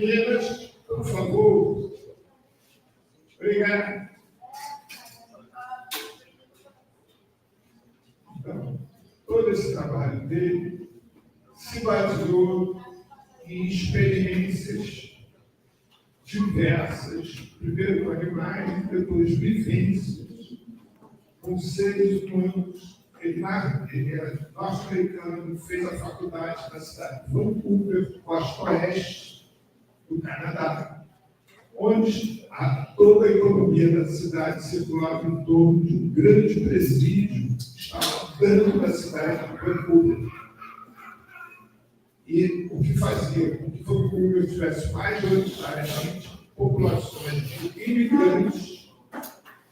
Apenas, por favor. Obrigado. Então, todo esse trabalho dele se baseou em experiências diversas, primeiro com animais, depois vivências com seres humanos. Ele é norte-americano, fez a faculdade na cidade de Vancouver, costa oeste do Canadá, onde toda a economia da cidade circulava em torno de um grande presídio que estava dentro da cidade de Vancouver. E o que fazia com que Vancouver tivesse majoritariamente populações de imigrantes,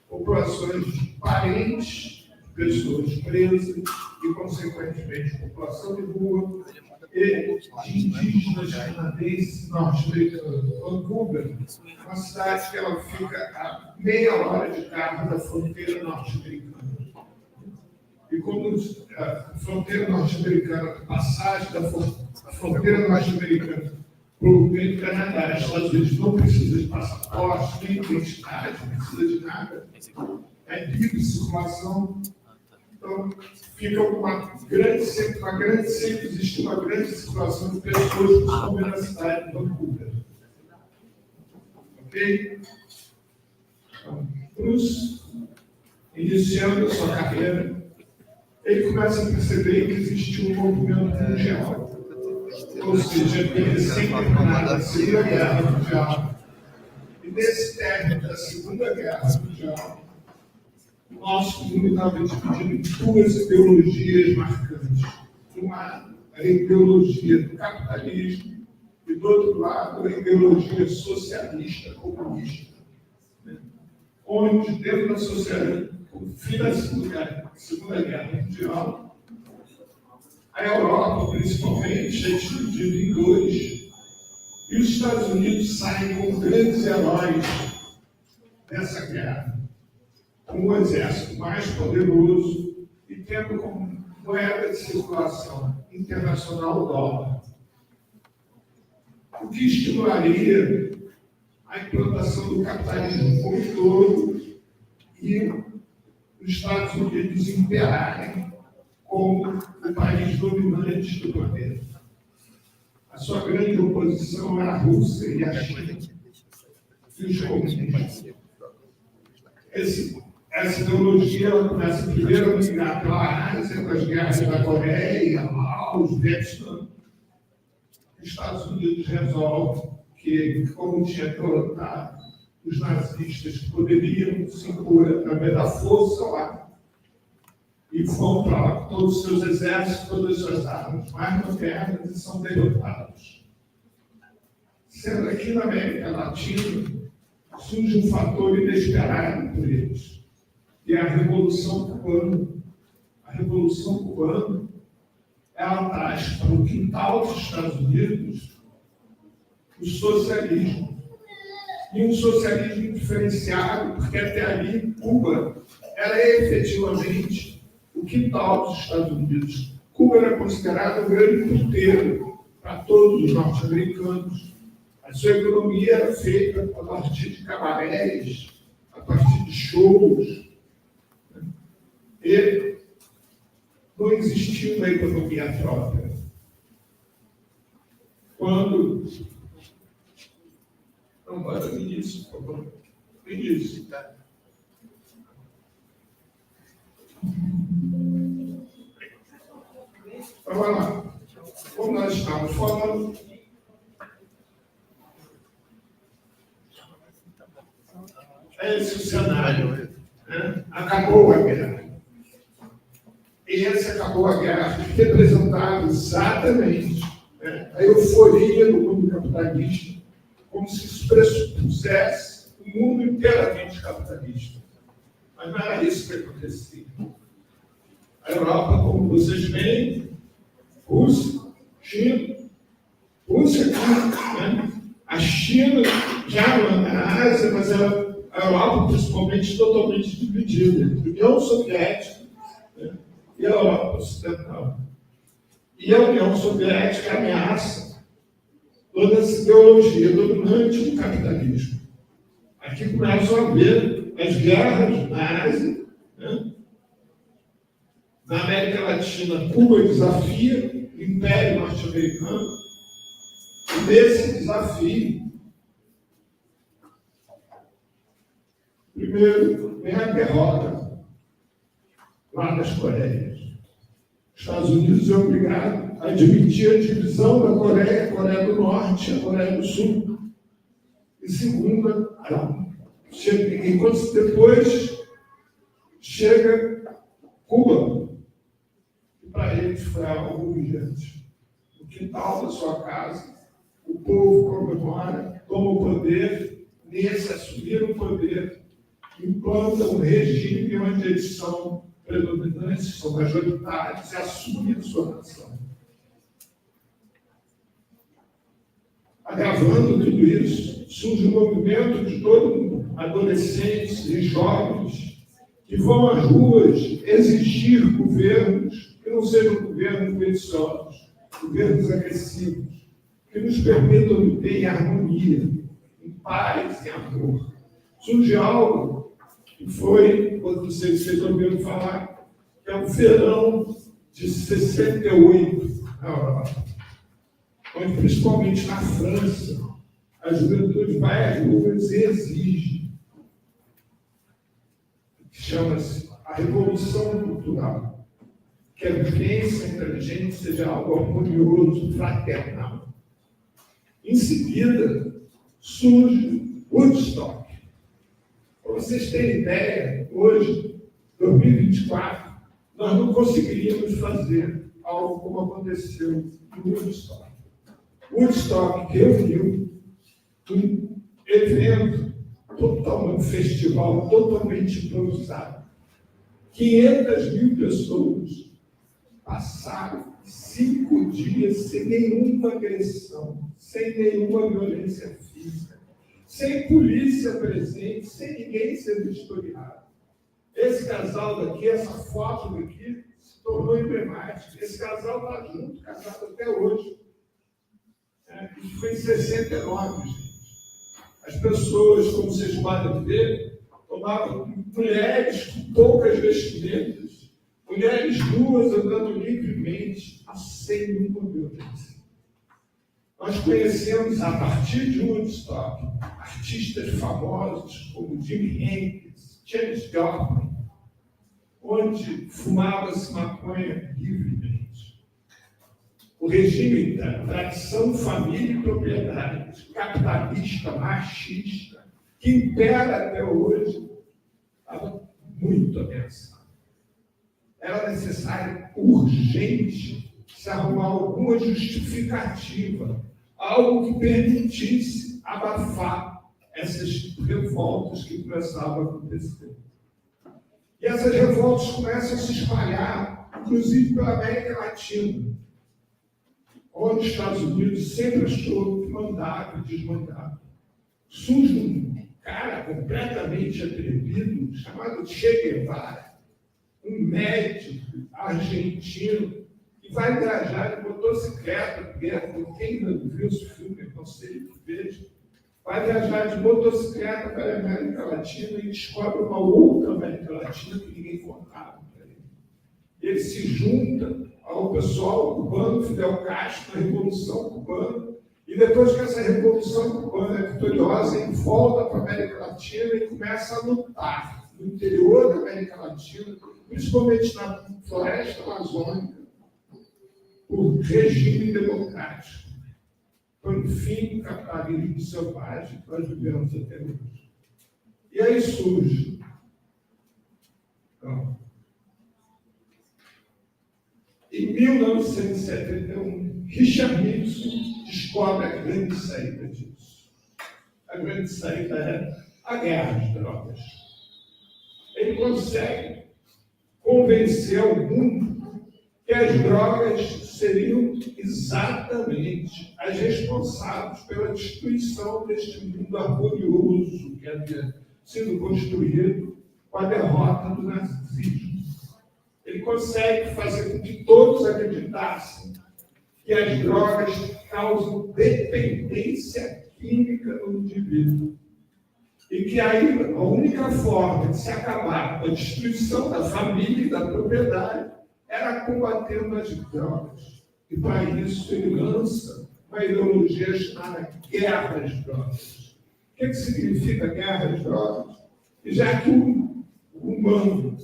populações de parentes, pessoas presas e, consequentemente, população de rua e de indígenas canadenses norte-americanos. Vancouver é uma cidade que ela fica a meia hora de carro da fronteira norte-americana. E como a fronteira norte-americana, a passagem da fronteira norte-americana para o meio do Canadá, os Estados Unidos não precisa de passaporte, nem identidade, não precisa de nada. É livre circulação. Então, fica sempre existe uma grande circulação de pessoas que estão na cidade de Vancouver. Ok? Então, Bruce, iniciando a sua carreira, ele começa a perceber que existe um movimento mundial. Ou seja, ele sempre terminado a Segunda Guerra Mundial. E nesse término da Segunda Guerra Mundial, o nosso mundo estava dividido em duas ideologias marcantes. Uma, a ideologia do capitalismo, e do outro lado, a ideologia socialista, comunista. Onde, dentro da sociedade, no fim da Segunda Guerra Mundial, a Europa, principalmente, é dividida em dois, e os Estados Unidos saem como grandes heróis dessa guerra, com um exército mais poderoso e tendo como moeda de circulação internacional o dólar, o que estimularia a implantação do capitalismo como um todo e os Estados Unidos imperarem como o país dominante do planeta. A sua grande oposição era a Rússia e a China e os comunistas. Essa ideologia ela começa primeiro a migrar pela Ásia, com as guerras da Coreia, Laos, Vietnã. Os Estados Unidos resolvem que, como tinha derrotado os nazistas, que poderiam se impor através da força lá, e vão para lá com todos os seus exércitos, todas as suas armas mais modernas e são derrotados. Sendo aqui na América Latina, surge um fator inesperado por eles, que é a Revolução Cubana. A Revolução Cubana, ela traz para o quintal dos Estados Unidos o socialismo. E um socialismo diferenciado, porque até ali Cuba era efetivamente o quintal dos Estados Unidos. Cuba era considerado um grande puteiro para todos os norte-americanos. A sua economia era feita a partir de cabarés, a partir de shows. E não existia uma economia própria. Quando... Não, bora no início, por favor. No início, tá? Então, vamos lá. Como nós estamos falando, é esse o cenário. Né? Acabou a guerra. E esse acabou a guerra representava exatamente, né, a euforia do mundo capitalista, como se isso pressupusesse o mundo inteiramente capitalista. Mas não era isso que acontecia. A Europa, como vocês veem, Rússia, China, né? A China já na Ásia, mas a Europa principalmente totalmente dividida entre a União Soviética, né, e a Europa Ocidental. E a União Soviética ameaça toda essa ideologia dominante do capitalismo. Aqui começam a ver as guerras nazis, né? Na América Latina, Cuba desafia o Império Norte-Americano, e nesse desafio, primeiro, vem a derrota lá das Coreias. Os Estados Unidos é obrigado a admitir a divisão da Coreia, a Coreia do Norte e a Coreia do Sul. E segunda, enquanto depois chega Cuba, que para eles foi algo humilhante. No quintal da sua casa, o povo comemora, toma o poder, nesse assumir o poder, implanta um regime onde eles são predominantes, são majoritários e assumem a sua nação. Agravando tudo isso, surge um movimento de todo mundo, adolescentes e jovens, que vão às ruas exigir governos que não sejam governos ambiciosos, governos agressivos, que nos permitam viver em harmonia, em paz e amor. Surge algo que foi, quando vocês ouviram falar, que é o verão de 68 na Europa, onde, principalmente na França, a juventude vai às ruas e exige, que chama-se a Revolução Cultural, que a vivência entre a gente seja algo harmonioso, fraternal. Em seguida, surge Woodstock. Para vocês terem ideia, hoje, 2024, nós não conseguiríamos fazer algo como aconteceu no Woodstock. Woodstock reuniu um evento totalmente, um festival totalmente improvisado. 500.000 pessoas passaram 5 dias sem nenhuma agressão, sem nenhuma violência física, sem polícia presente, sem ninguém ser vistoriado. Esse casal daqui, essa foto daqui, se tornou emblemática. Esse casal está junto, casado até hoje. Isso foi em 69, gente. As pessoas, como vocês podem ver, tomavam mulheres com poucas vestimentas, mulheres nuas andando livremente, sem nenhuma violência. Nós conhecemos, a partir de Woodstock, artistas famosos como Jimi Hendrix, Janis Joplin, onde fumava-se maconha livremente. O regime da tradição, família e propriedade, capitalista, machista, que impera até hoje, estava muito ameaçado. Era necessário, urgente, se arrumar alguma justificativa, algo que permitisse abafar essas revoltas que começavam a acontecer. E essas revoltas começam a se espalhar, inclusive pela América Latina, onde os Estados Unidos sempre achou que mandava e desmandava. Surge um cara completamente atrevido, chamado Che Guevara, um médico argentino, que vai viajar de motocicleta, porque quem ainda não viu esse filme, não sei o que veja, vai viajar de motocicleta para a América Latina e descobre uma outra América Latina que ninguém contava para ele. Ele se junta ao pessoal cubano, Fidel Castro, na Revolução Cubana, e depois que essa Revolução Cubana é vitoriosa, ele volta para a América Latina e começa a lutar no interior da América Latina, principalmente na floresta amazônica, por regime democrático. Foi o fim do capitalismo selvagem que nós vivemos até hoje. E aí surge. Em 1971, Richard Nixon descobre a grande saída disso. A grande saída é a guerra às drogas. Ele consegue convencer o mundo que as drogas seriam exatamente as responsáveis pela destruição deste mundo harmonioso que havia sido construído com a derrota do nazismo. Ele consegue fazer com que todos acreditassem que as drogas causam dependência química no indivíduo. E que aí a única forma de se acabar com a destruição da família e da propriedade era combatendo as drogas. E para isso ele lança uma ideologia chamada guerra às drogas. O que significa guerra às drogas? E já que o humano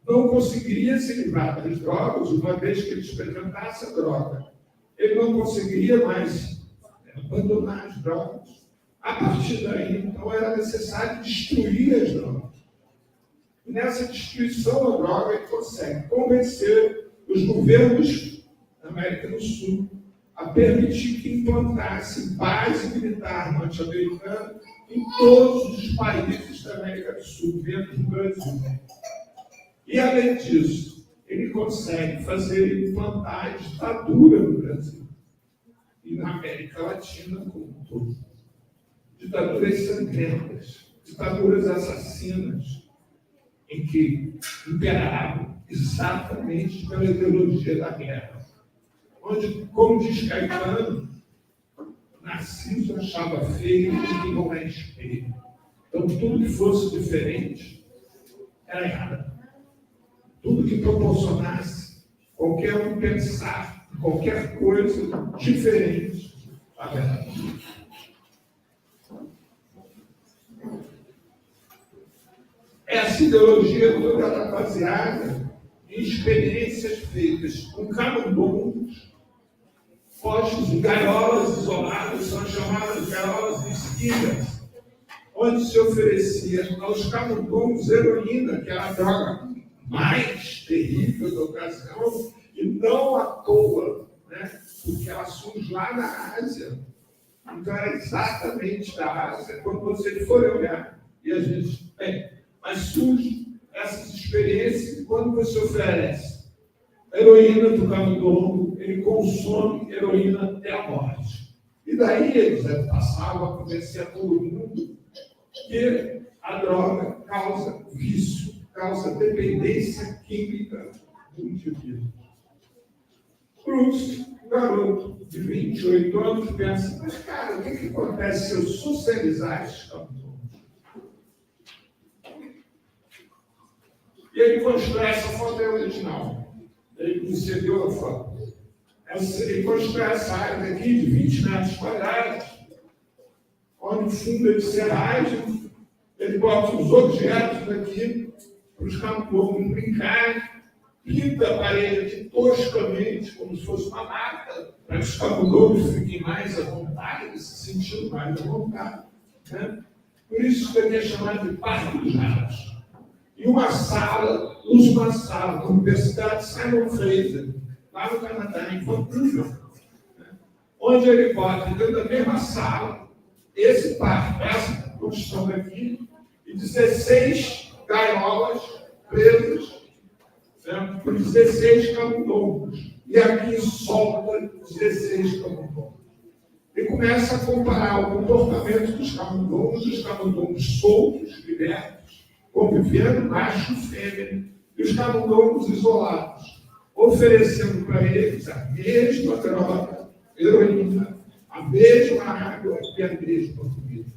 não conseguiria se livrar das drogas, uma vez que ele experimentasse a droga, ele não conseguiria mais abandonar as drogas. A partir daí, então, era necessário destruir as drogas. E nessa destruição da droga, ele consegue convencer os governos da América do Sul a permitir que implantasse base militar norte-americana em todos os países da América do Sul, dentro do Brasil. E, além disso, ele consegue fazer implantar a ditadura no Brasil e na América Latina como um todo. Ditaduras sangrentas, ditaduras assassinas, em que imperavam exatamente pela ideologia da guerra. Onde, como diz Caetano, Narciso achava feio e não é espelho. Então, tudo que fosse diferente era errado. Tudo que proporcionasse qualquer um pensar em qualquer coisa diferente estava errado. Essa ideologia toda era baseada em experiências feitas com camundongos, postos em gaiolas isoladas, são chamadas gaiolas mesquinas, onde se oferecia aos camundongos heroína, que era a droga mais terrível da ocasião, e não à toa, porque ela surge lá na Ásia. Então era exatamente da Ásia, quando você for olhar, e a gente mas surgem essas experiências e quando você oferece a heroína do camundongo, ele consome heroína até a morte. E daí eles passavam a convencer a todo mundo que a droga causa vício, causa dependência química do indivíduo. Cruz, um garoto de 28 anos, pensa, mas cara, o que acontece se eu socializar esses camundongos? E ele constrói essa foto original. Ele concedeu a foto. Ele constrói essa área daqui de 20 metros quadrados, onde funda de serragem, ele bota os objetos daqui para os camundongos brincarem, pinta a parede aqui toscamente, como se fosse uma mata, para que os camundongos fiquem mais à vontade, se sentindo mais à vontade. Por isso isso daqui é chamado de Parque dos Ratos. E uma sala da Universidade Simon Fraser, lá no Canadá, em Vancouver, onde ele bota dentro da mesma sala esse parque, essa construção daqui, e 16 gaiolas presas por 16 camundongos. E aqui solta 16 camundongos. E começa a comparar o comportamento dos camundongos soltos, libertos, convivendo macho e fêmea, e os camundongos isolados, oferecendo para eles a mesma droga, heroína, a mesma água e a mesma comida.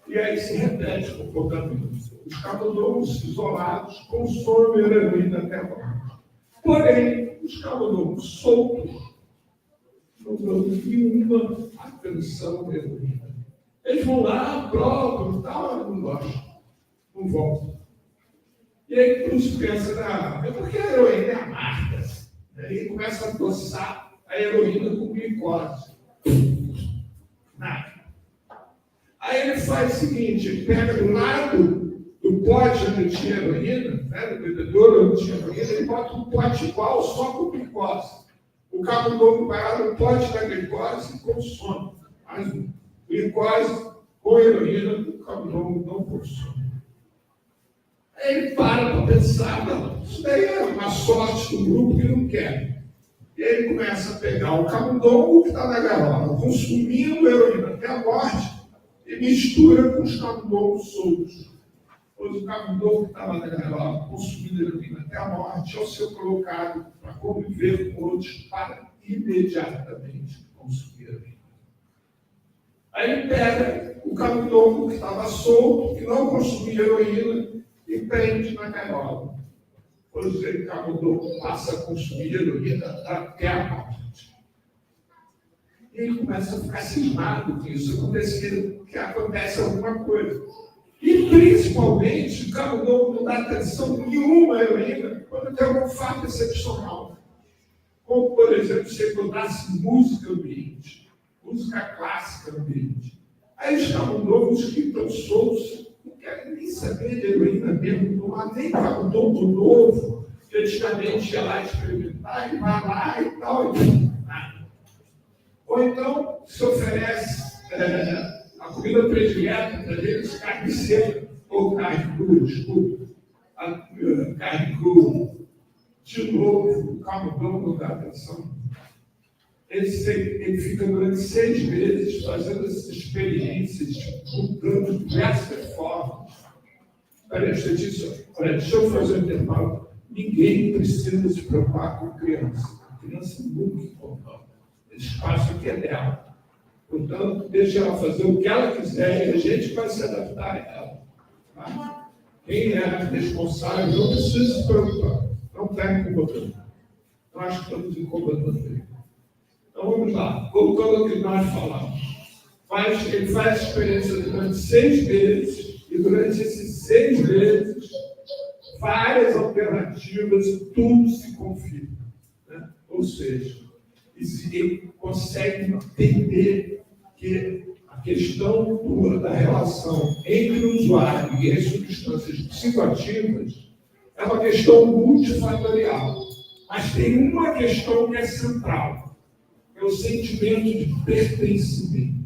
E aí se repete o comportamento. Os camundongos isolados consomem a heroína até a morte. Porém, os camundongos soltos não dão nenhuma atenção à heroína. Eles vão lá, provam, tal, não gostam. Não voltam. E aí Cruz pensa, é porque a heroína é amarga. Aí começa a adoçar a heroína com glicose. Nada. Aí ele faz o seguinte, ele pega do lado do pote onde tinha heroína, do bebedouro onde tinha heroína, ele bota um pote igual só com glicose. O camundongo vai lá no pote da glicose e consome. Mas glicose com heroína, o camundongo não consome. Aí ele para pensar, não, isso daí é uma sorte do grupo que não quer. E aí ele começa a pegar o camundongo que está na gaiola, consumindo heroína até a morte, e mistura com os camundongos soltos. Pois o camundongo que estava na gaiola, consumindo heroína até a morte, ao ser colocado para conviver com outros para imediatamente consumir a heroína. Aí pega o camundongo que estava solto, que não consumia heroína, e prende na gaiola. Pois o camundongo passa a consumir heroína até a morte. E ele começa a ficar cismado com isso, que acontece alguma coisa. E, principalmente, o camundongo não dá atenção nenhuma à heroína quando tem algum fato excepcional. Como, por exemplo, se ele botasse música ambiente, música clássica ambiente. Aí os camundongos que estão soltos não querem nem saber de heroína mesmo, não há nem camundongo novo, que antigamente ia lá experimentar e vai lá e tal, e nada. Ou então se oferece a comida predileta para eles, carne seca, ou carne crua, desculpa, a carne crua. De novo, o camundongo não dá atenção. Ele fica durante 6 meses fazendo essas experiências, mudando diversas formas. Olha, deixa eu fazer um intervalo. Ninguém precisa se preocupar com criança. A criança nunca importa. Esse espaço aqui é dela. Portanto, deixa ela fazer o que ela quiser e a gente vai se adaptar a ela. Tá? Quem é responsável não precisa se preocupar. Não está incomodando. Nós estamos incomodando ele. Então vamos lá. Voltando ao que nós falamos. Ele faz a experiência durante 6 meses, e durante esses 6 meses, várias alternativas, tudo se confirma. Né? Ou seja, ele consegue entender que a questão da relação entre o usuário e as substâncias psicoativas é uma questão multifatorial. Mas tem uma questão que é central, é o sentimento de pertencimento.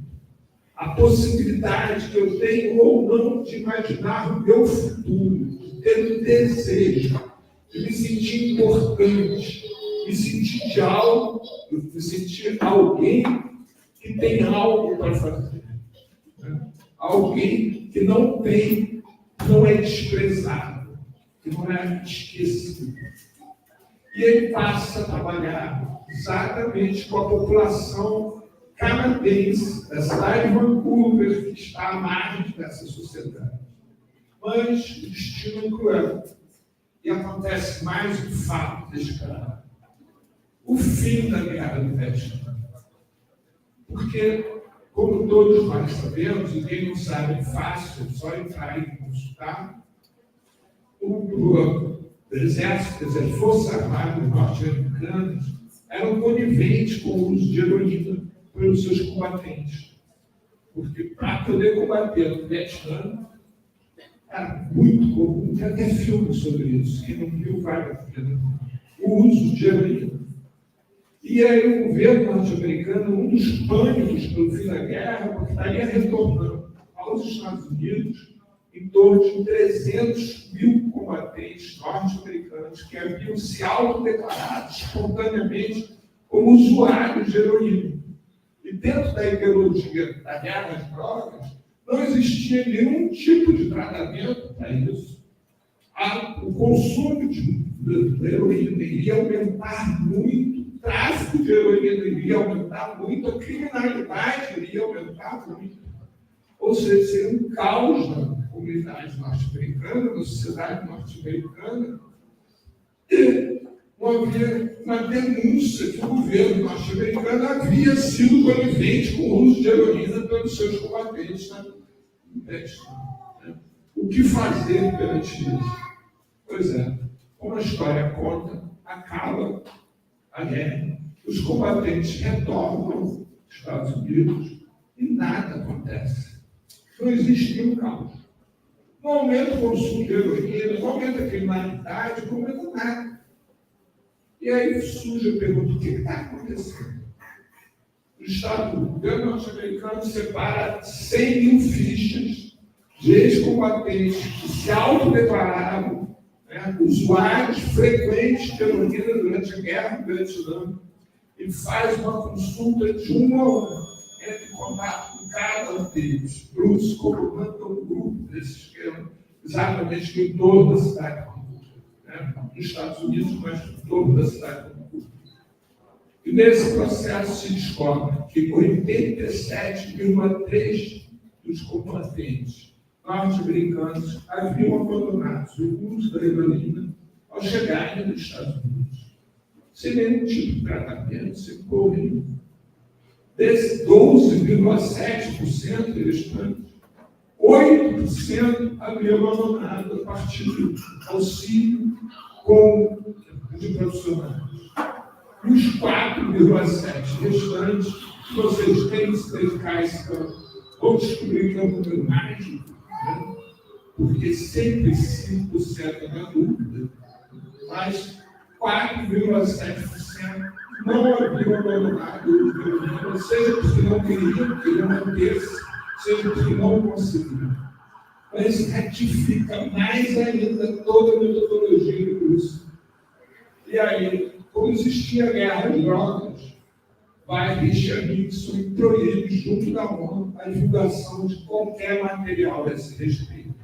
A possibilidade que eu tenho ou não de imaginar o meu futuro, de ter um desejo, de me sentir importante, me sentir de algo, me sentir alguém que tem algo para fazer. Né? Alguém que não é desprezado, que não é esquecido. E ele passa a trabalhar exatamente com a população canadense, da cidade de Vancouver, que está à margem dessa sociedade. Mas o destino é cruel. E acontece mais um fato deste cara. O fim da guerra do Vietnã. Porque, como todos nós sabemos, e quem não sabe é fácil, é só entrar e consultar, o exército, as forças armadas norte-americanas eram coniventes com o uso de heroína pelos seus combatentes. Porque para poder combater no Vietnã, era muito comum, tem até filme sobre isso, quem não viu vale a pena, o uso de heroína. E aí o governo norte-americano, um dos pânicos pelo fim da guerra, porque estaria retornando aos Estados Unidos em torno de 300 mil combatentes norte-americanos que haviam se autodeclarado espontaneamente como usuários de heroína. E dentro da ideologia da guerra às drogas, não existia nenhum tipo de tratamento para isso. O consumo de heroína iria aumentar muito, o tráfico de heroína iria aumentar muito, a criminalidade iria aumentar muito. Ou seja, seria um caos na comunidade norte-americana, na sociedade norte-americana. E havia uma denúncia que o governo norte-americano havia sido conivente com o uso de heroína pelos seus combatentes na Vietnã. O que fazer perante isso? Pois é, como a história conta, acaba a guerra, os combatentes retornam aos Estados Unidos e nada acontece. Não existe nenhum caos. Não aumenta o consumo de heroína, não aumenta a criminalidade, não aumenta nada. E aí surge a pergunta: o que está acontecendo? O governo norte-americano separa 100 mil fichas de ex-combatentes que se autodeclararam usuários frequentes de heroína durante a guerra do Vietnã e faz uma consulta de 1 a 1, entra em contato com cada um deles. Bruce comanda um grupo desse esquema, exatamente em toda a cidade de Vancouver, nos Estados Unidos, mas em toda a cidade de Vancouver. E E nesse processo se descobre que 87,3% dos combatentes norte-americanos haviam abandonado o uso da heroína ao chegarem nos Estados Unidos, sem nenhum tipo de tratamento, sem cor nenhum. Desses 12,7% restantes, 8% haviam abandonado a partir do auxílio de profissionais. E os 4,7% restantes, vocês têm que se dedicar a esse campo, ou descobrir que é um número mágico, né? Porque sempre 5% na dúvida, mas 4,7% não haviam abandonado o heroína, seja porque não queriam manter-se, seja porque não conseguiram. Mas isso retifica mais ainda toda a metodologia do curso. E aí, como existia guerra de drogas, vai Richard Nixon e proíbe, junto da ONU, a divulgação de qualquer material a esse respeito.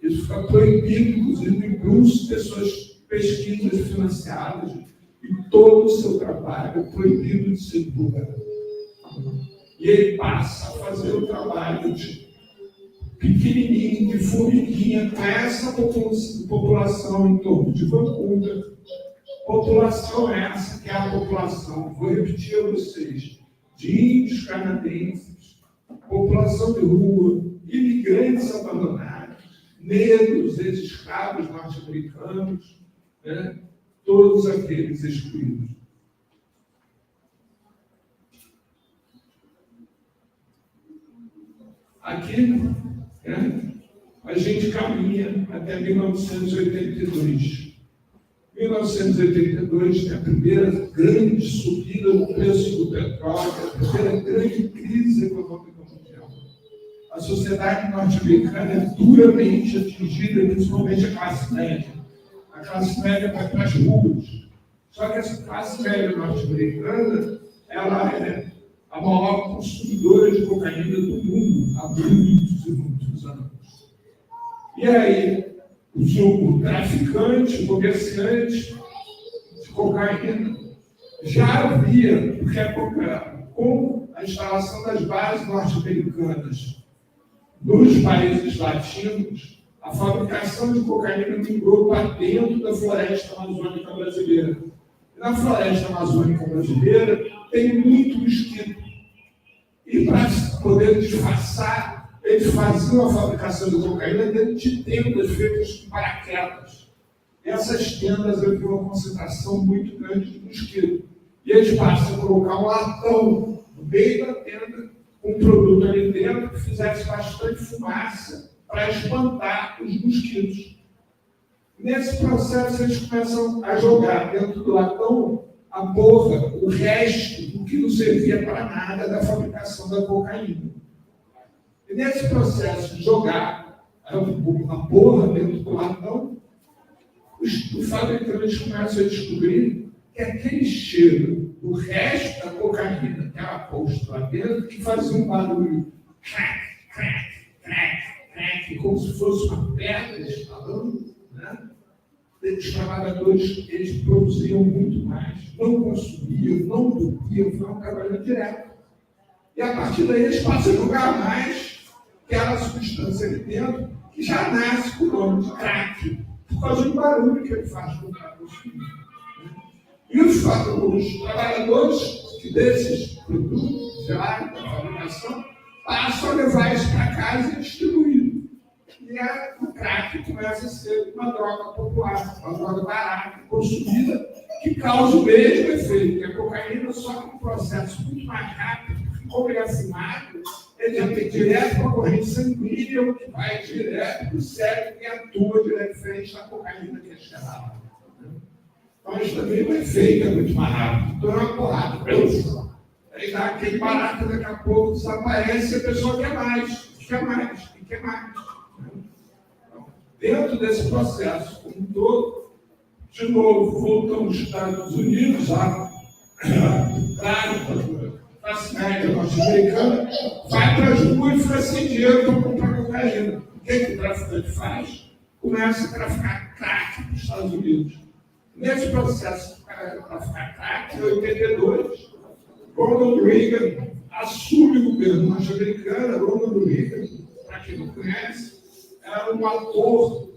Isso fica proibido, inclusive, por pessoas pesquisas financiadas e todo o seu trabalho proibido de ser divulgado. E ele passa a fazer o trabalho de pequenininho, de formiguinha, com essa população em torno de Vancouver. População essa que é a população, vou repetir a vocês, de índios canadenses, população de rua, imigrantes abandonados, negros, ex-escravos norte-americanos, né? Todos aqueles excluídos. Aqui, né, a gente caminha até 1982. 1982 é a primeira grande subida no preço do petróleo, a primeira grande crise econômica mundial. A sociedade norte-americana é duramente atingida, principalmente a classe média. A classe média vai para as ruas. Só que essa classe média norte-americana, ela é a maior consumidora de cocaína do mundo há muitos e muitos anos. E aí, o traficante, o comerciante de cocaína já havia, porque com a instalação das bases norte-americanas nos países latinos, a fabricação de cocaína migrou para dentro da floresta amazônica brasileira. E na floresta amazônica brasileira tem muito mosquito. E para poder disfarçar, eles faziam a fabricação de cocaína dentro de tendas feitas de paraquedas. Essas tendas haviam uma concentração muito grande de mosquito. E eles passam a colocar um latão no meio da tenda, com um produto ali dentro que fizesse bastante fumaça para espantar os mosquitos. Nesse processo, eles começam a jogar dentro do latão a porra, o resto do que não servia para nada da fabricação da cocaína. E nesse processo de jogar a porra dentro do latão, os fabricantes começam a descobrir que aquele cheiro do resto da cocaína que era posto lá dentro, que fazia um barulho crack, crack, crack, crack, como se fosse uma pedra estalando, né? Os trabalhadores, eles produziam muito mais, não consumiam, não dormiam, estavam trabalhando direto. E a partir daí eles passam a jogar mais aquela substância ali dentro, que já nasce com o nome de crack, por causa do barulho que ele faz com o consumir. E os trabalhadores que desses produtos da fabricação passam a levar isso para casa e distribuir. E o crack começa a ser uma droga popular, uma droga barata, consumida, que causa o mesmo efeito, que a cocaína, só que um processo muito mais rápido, porque como ele é fumado, ele já tem direto para a corrente sanguínea, que vai direto para o cérebro e atua diretamente na cocaína que é cheirada. Mas também o efeito é muito mais rápido. Então é uma porrada, pensa. Aí dá aquele barato, daqui a pouco desaparece e a pessoa quer mais, quer mais, e quer mais. Então, dentro desse processo, como um todo, de novo, voltamos aos Estados Unidos, claro, classe média norte-americana, vai para as ruas e fica sem dinheiro para comprar cocaína. O que o traficante faz? Começa a traficar crack nos Estados Unidos. Nesse processo de para ficar craque em 82. Ronald Reagan assume o governo norte-americano. Ronald Reagan, para quem não conhece, era um ator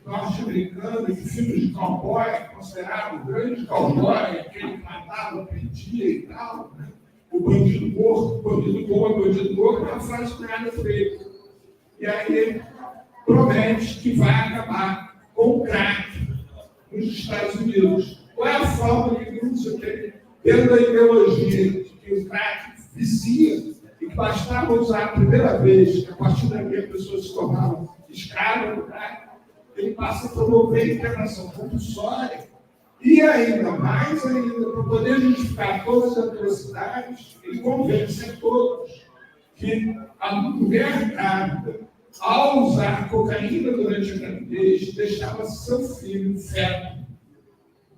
norte-americano de filmes de cowboy, considerado o grande cowboy, aquele que matava, prendia e tal, né? O bandido morto, bandido morto, é uma frase criada por ele. E aí ele promete que vai acabar com o crack nos Estados Unidos. Qual é a forma que ele usa? Dentro da ideologia de que o crack vicia e que bastava usar a primeira vez, que a partir daqui a pessoa se tornava escrava do crack, ele passa a promover a internação compulsória. E ainda mais, para poder justificar todas as atrocidades, ele convence a todos que a mulher grávida, ao usar cocaína durante a gravidez, deixava seu filho feto,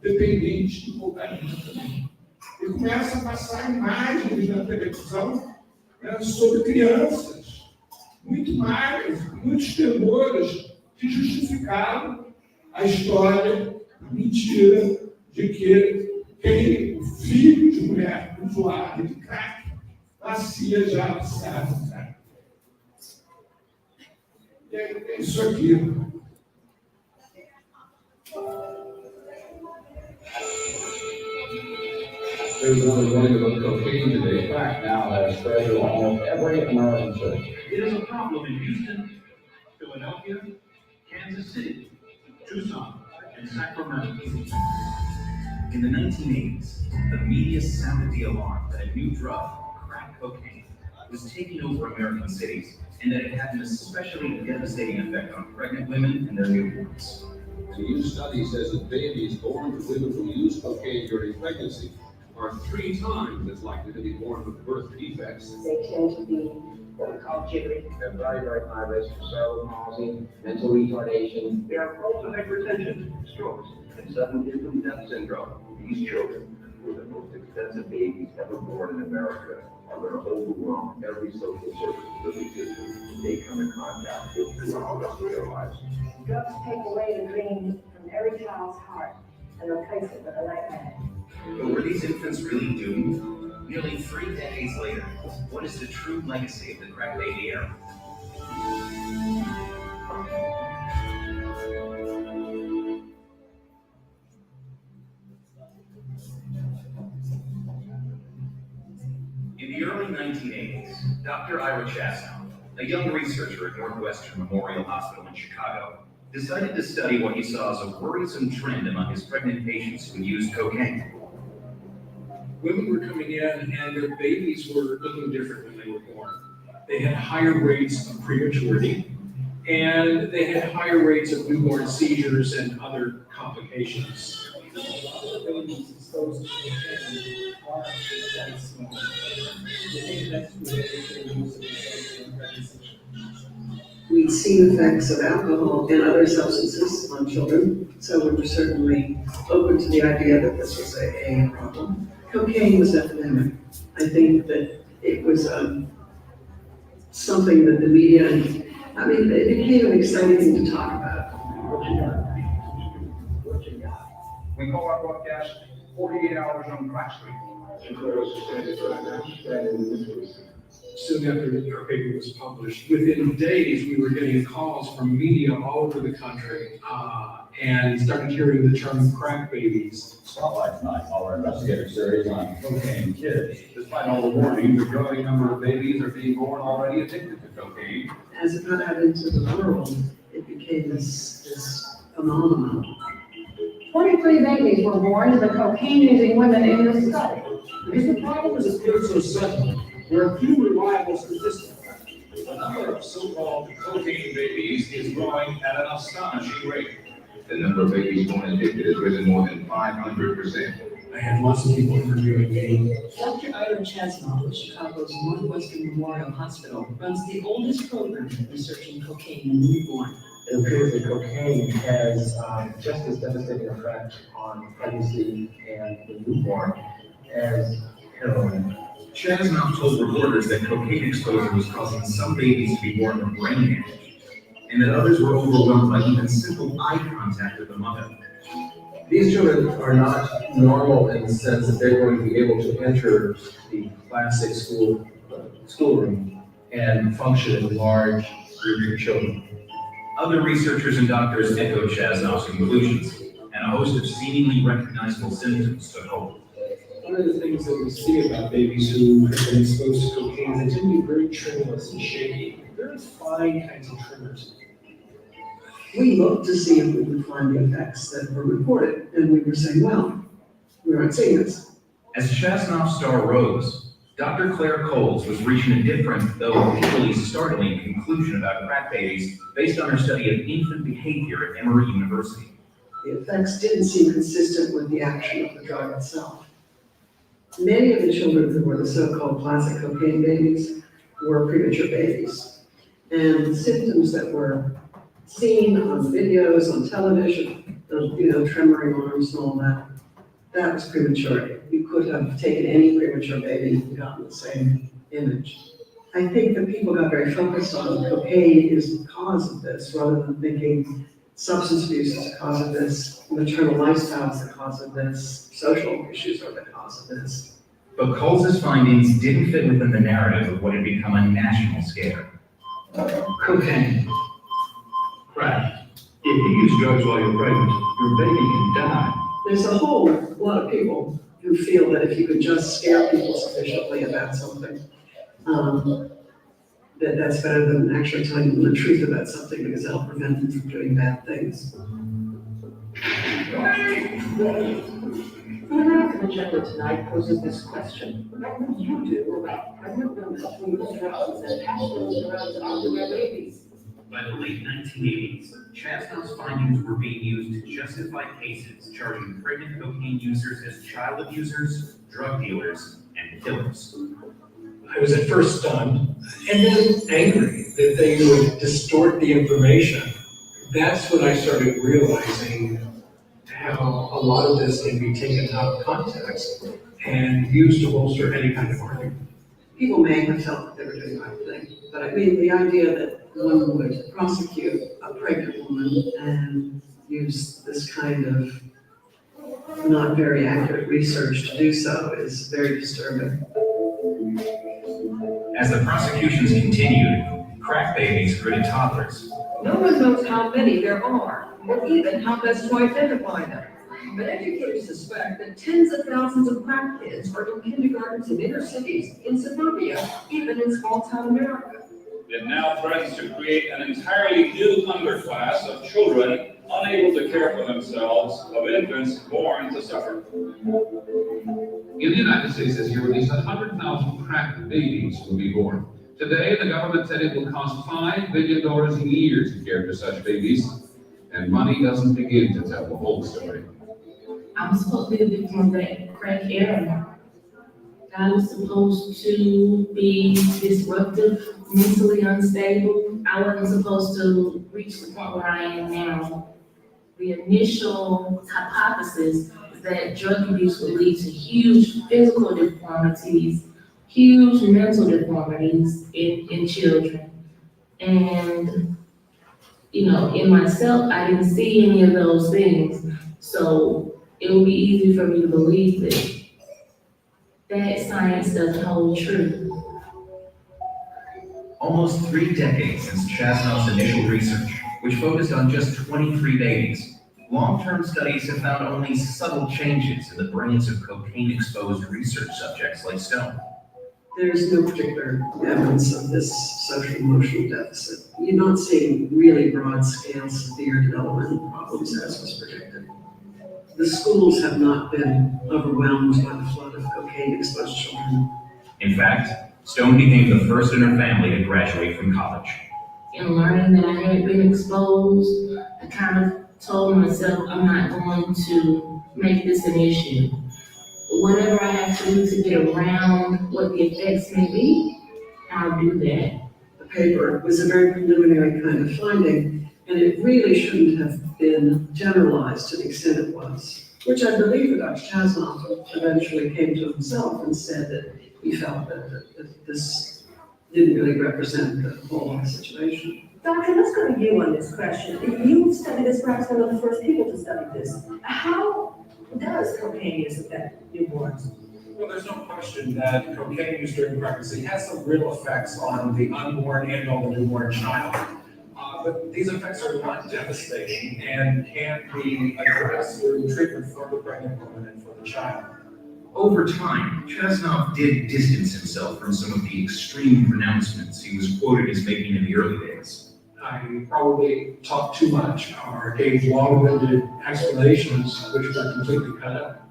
dependente de cocaína também. E começa a passar imagens na televisão, né, sobre crianças muito magras, muitos temores, que justificavam a história, a mentira de que quem, o filho de mulher usuária de crack, nascia já viciado em crack. E aí é isso aqui. There's another running about cocaine today. Crack now has spread to almost every American city. It is a problem in Houston, Philadelphia, Kansas City, Tucson, and Sacramento. In the 1980s, the media sounded the alarm that a new drug, crack cocaine, was taking over American cities, and that it had an especially devastating effect on pregnant women and their newborns. A new study says that babies born to women who use cocaine during pregnancy are 3 times as likely to be born with birth defects. They tend to be what we call jittery. They're very, very high risk for cerebral palsy, mental retardation. They are prone to hypertension, strokes, and sudden infant death syndrome. These children, who are the most expensive babies ever born in America, are going to overwhelm every social service delivery system they come in contact with throughout the rest of their lives. Drugs take away the dream from every child's heart and replace it with a nightmare. But were these infants really doomed? Nearly 3 decades later, what is the true legacy of the crack baby era? In the early 1980s, Dr. Ira Chasnow, a young researcher at Northwestern Memorial Hospital in Chicago, decided to study what he saw as a worrisome trend among his pregnant patients who used cocaine. Women were coming in and their babies were looking different when they were born. They had higher rates of prematurity, and they had higher rates of newborn seizures and other complications. Babies exposed to cocaine are very small. I think that's related to the use of cocaine in pregnancy. We've seen effects of alcohol and other substances on children, so we were certainly open to the idea that this was a problem. Cocaine was epidemic. I think that it was something that the media, I mean, it became an exciting thing to talk about. We call our broadcast 48 Hours on Crack Street. Soon after our paper was published, within days, we were getting calls from media all over the country and started hearing the term crack babies. Spotlight tonight, our investigative series on cocaine kids. Despite all the warnings, a growing number of babies are being born already addicted to cocaine. As it got out into the world, it became this phenomenon. 23 babies were born to the cocaine-using women in this study. Because the problem is appeared so suddenly, there are few reliable statistics. The number of so-called cocaine babies is growing at an astonishing rate. The number of babies born addicted has risen more than 500%. I had lots of people interviewing me. Dr. Ira Chasnow of Chicago's Northwestern Memorial Hospital runs the oldest program researching cocaine in the newborn. It appears that cocaine has just as devastating effect on pregnancy and the newborn as heroin. Chasnow told reporters that cocaine exposure was causing some babies to be born with brain damage, and that others were overwhelmed by even simple eye contact with the mother. These children are not normal in the sense that they're going to be able to enter the classic schoolroom and function in large groups of children. Other researchers and doctors echoed Chasnoff's conclusions, and a host of seemingly recognizable symptoms took hold. One of the things that we see about babies who have been exposed to cocaine, they tend to be very tremulous and shaky, very fine kinds of tremors. We looked to see if we could find the effects that were reported, and we were saying, well, we aren't seeing this. As Chasnoff's star rose, Dr. Claire Coles was reaching a different, though equally startling, conclusion about crack babies based on her study of infant behavior at Emory University. The effects didn't seem consistent with the action of the drug itself. Many of the children who were the so-called classic cocaine babies were premature babies. And the symptoms that were seen on videos, on television, the tremoring arms and all that, that was prematurity. You could have taken any premature baby and gotten the same image. I think that people got very focused on cocaine is the cause of this, rather than thinking substance abuse is the cause of this, maternal lifestyle is the cause of this, social issues are the cause of this. But Coles' findings didn't fit within the narrative of what had become a national scare. Cocaine, crack. If you use drugs while you're pregnant, your baby can die. There's a whole lot of people who feel that if you could just scare people sufficiently about something, that's better than actually telling them the truth about something, because that'll prevent them from doing bad things. The American agenda tonight poses this question: what would you do about pregnant women who use drugs and pass those drugs on to their babies? By the late 1980s, Chasnoff's findings were being used to justify cases charging pregnant cocaine users as child abusers, drug dealers, and killers. I was at first stunned and then angry that they would distort the information. That's when I started realizing how a lot of this can be taken out of context and used to bolster any kind of argument. People may have felt that they were doing the right thing, but I mean, the idea that one would prosecute a pregnant woman and use this kind of not very accurate research to do so is very disturbing. As the prosecutions continued, crack babies grew to toddlers. No one knows how many there are, or even how best to identify them. But educators suspect that tens of thousands of crack kids are in kindergartens in inner cities, in suburbia, even in small-town America. It now threatens to create an entirely new underclass of children unable to care for themselves, of infants born to suffer. In the United States this year, at least 100,000 crack babies will be born. Today, the government said it will cost $5 billion a year to care for such babies, and money doesn't begin to tell the whole story. I'm supposed to be a victim of that crack era. I was supposed to be disruptive, mentally unstable. I wasn't supposed to reach the point where I am now. The initial hypothesis is that drug abuse would lead to huge physical deformities, huge mental deformities in children. And, in myself, I didn't see any of those things. So it would be easy for me to believe that science doesn't hold true. Almost 3 decades since Chasnoff's initial research, which focused on just 23 babies, long-term studies have found only subtle changes in the brains of cocaine-exposed research subjects like Stone. There's no particular evidence of this social emotional deficit. You're not seeing really broad-scale severe developmental problems as was predicted. The schools have not been overwhelmed by the flood of cocaine-exposed children. In fact, Stone became the first in her family to graduate from college. In learning that I had been exposed, I kind of told myself I'm not going to make this an issue. Whatever I have to do to get around what the effects may be, I'll do that. The paper was a very preliminary kind of finding, and it really shouldn't have been generalized to the extent it was, which I believe that Dr. Chasnoff eventually came to himself and said that he felt that this didn't really represent the whole situation. Doctor, let's go to you on this question. You studied this, perhaps one of the first people to study this. How does cocaine use affect newborns? Well, there's no question that cocaine use during pregnancy has some real effects on the unborn and on the newborn child. But these effects are not devastating and can be addressed through treatment for the pregnant woman and for the child. Over time, Chesnoff did distance himself from some of the extreme pronouncements he was quoted as making in the early days. I probably talked too much or gave long-winded explanations which were completely cut out.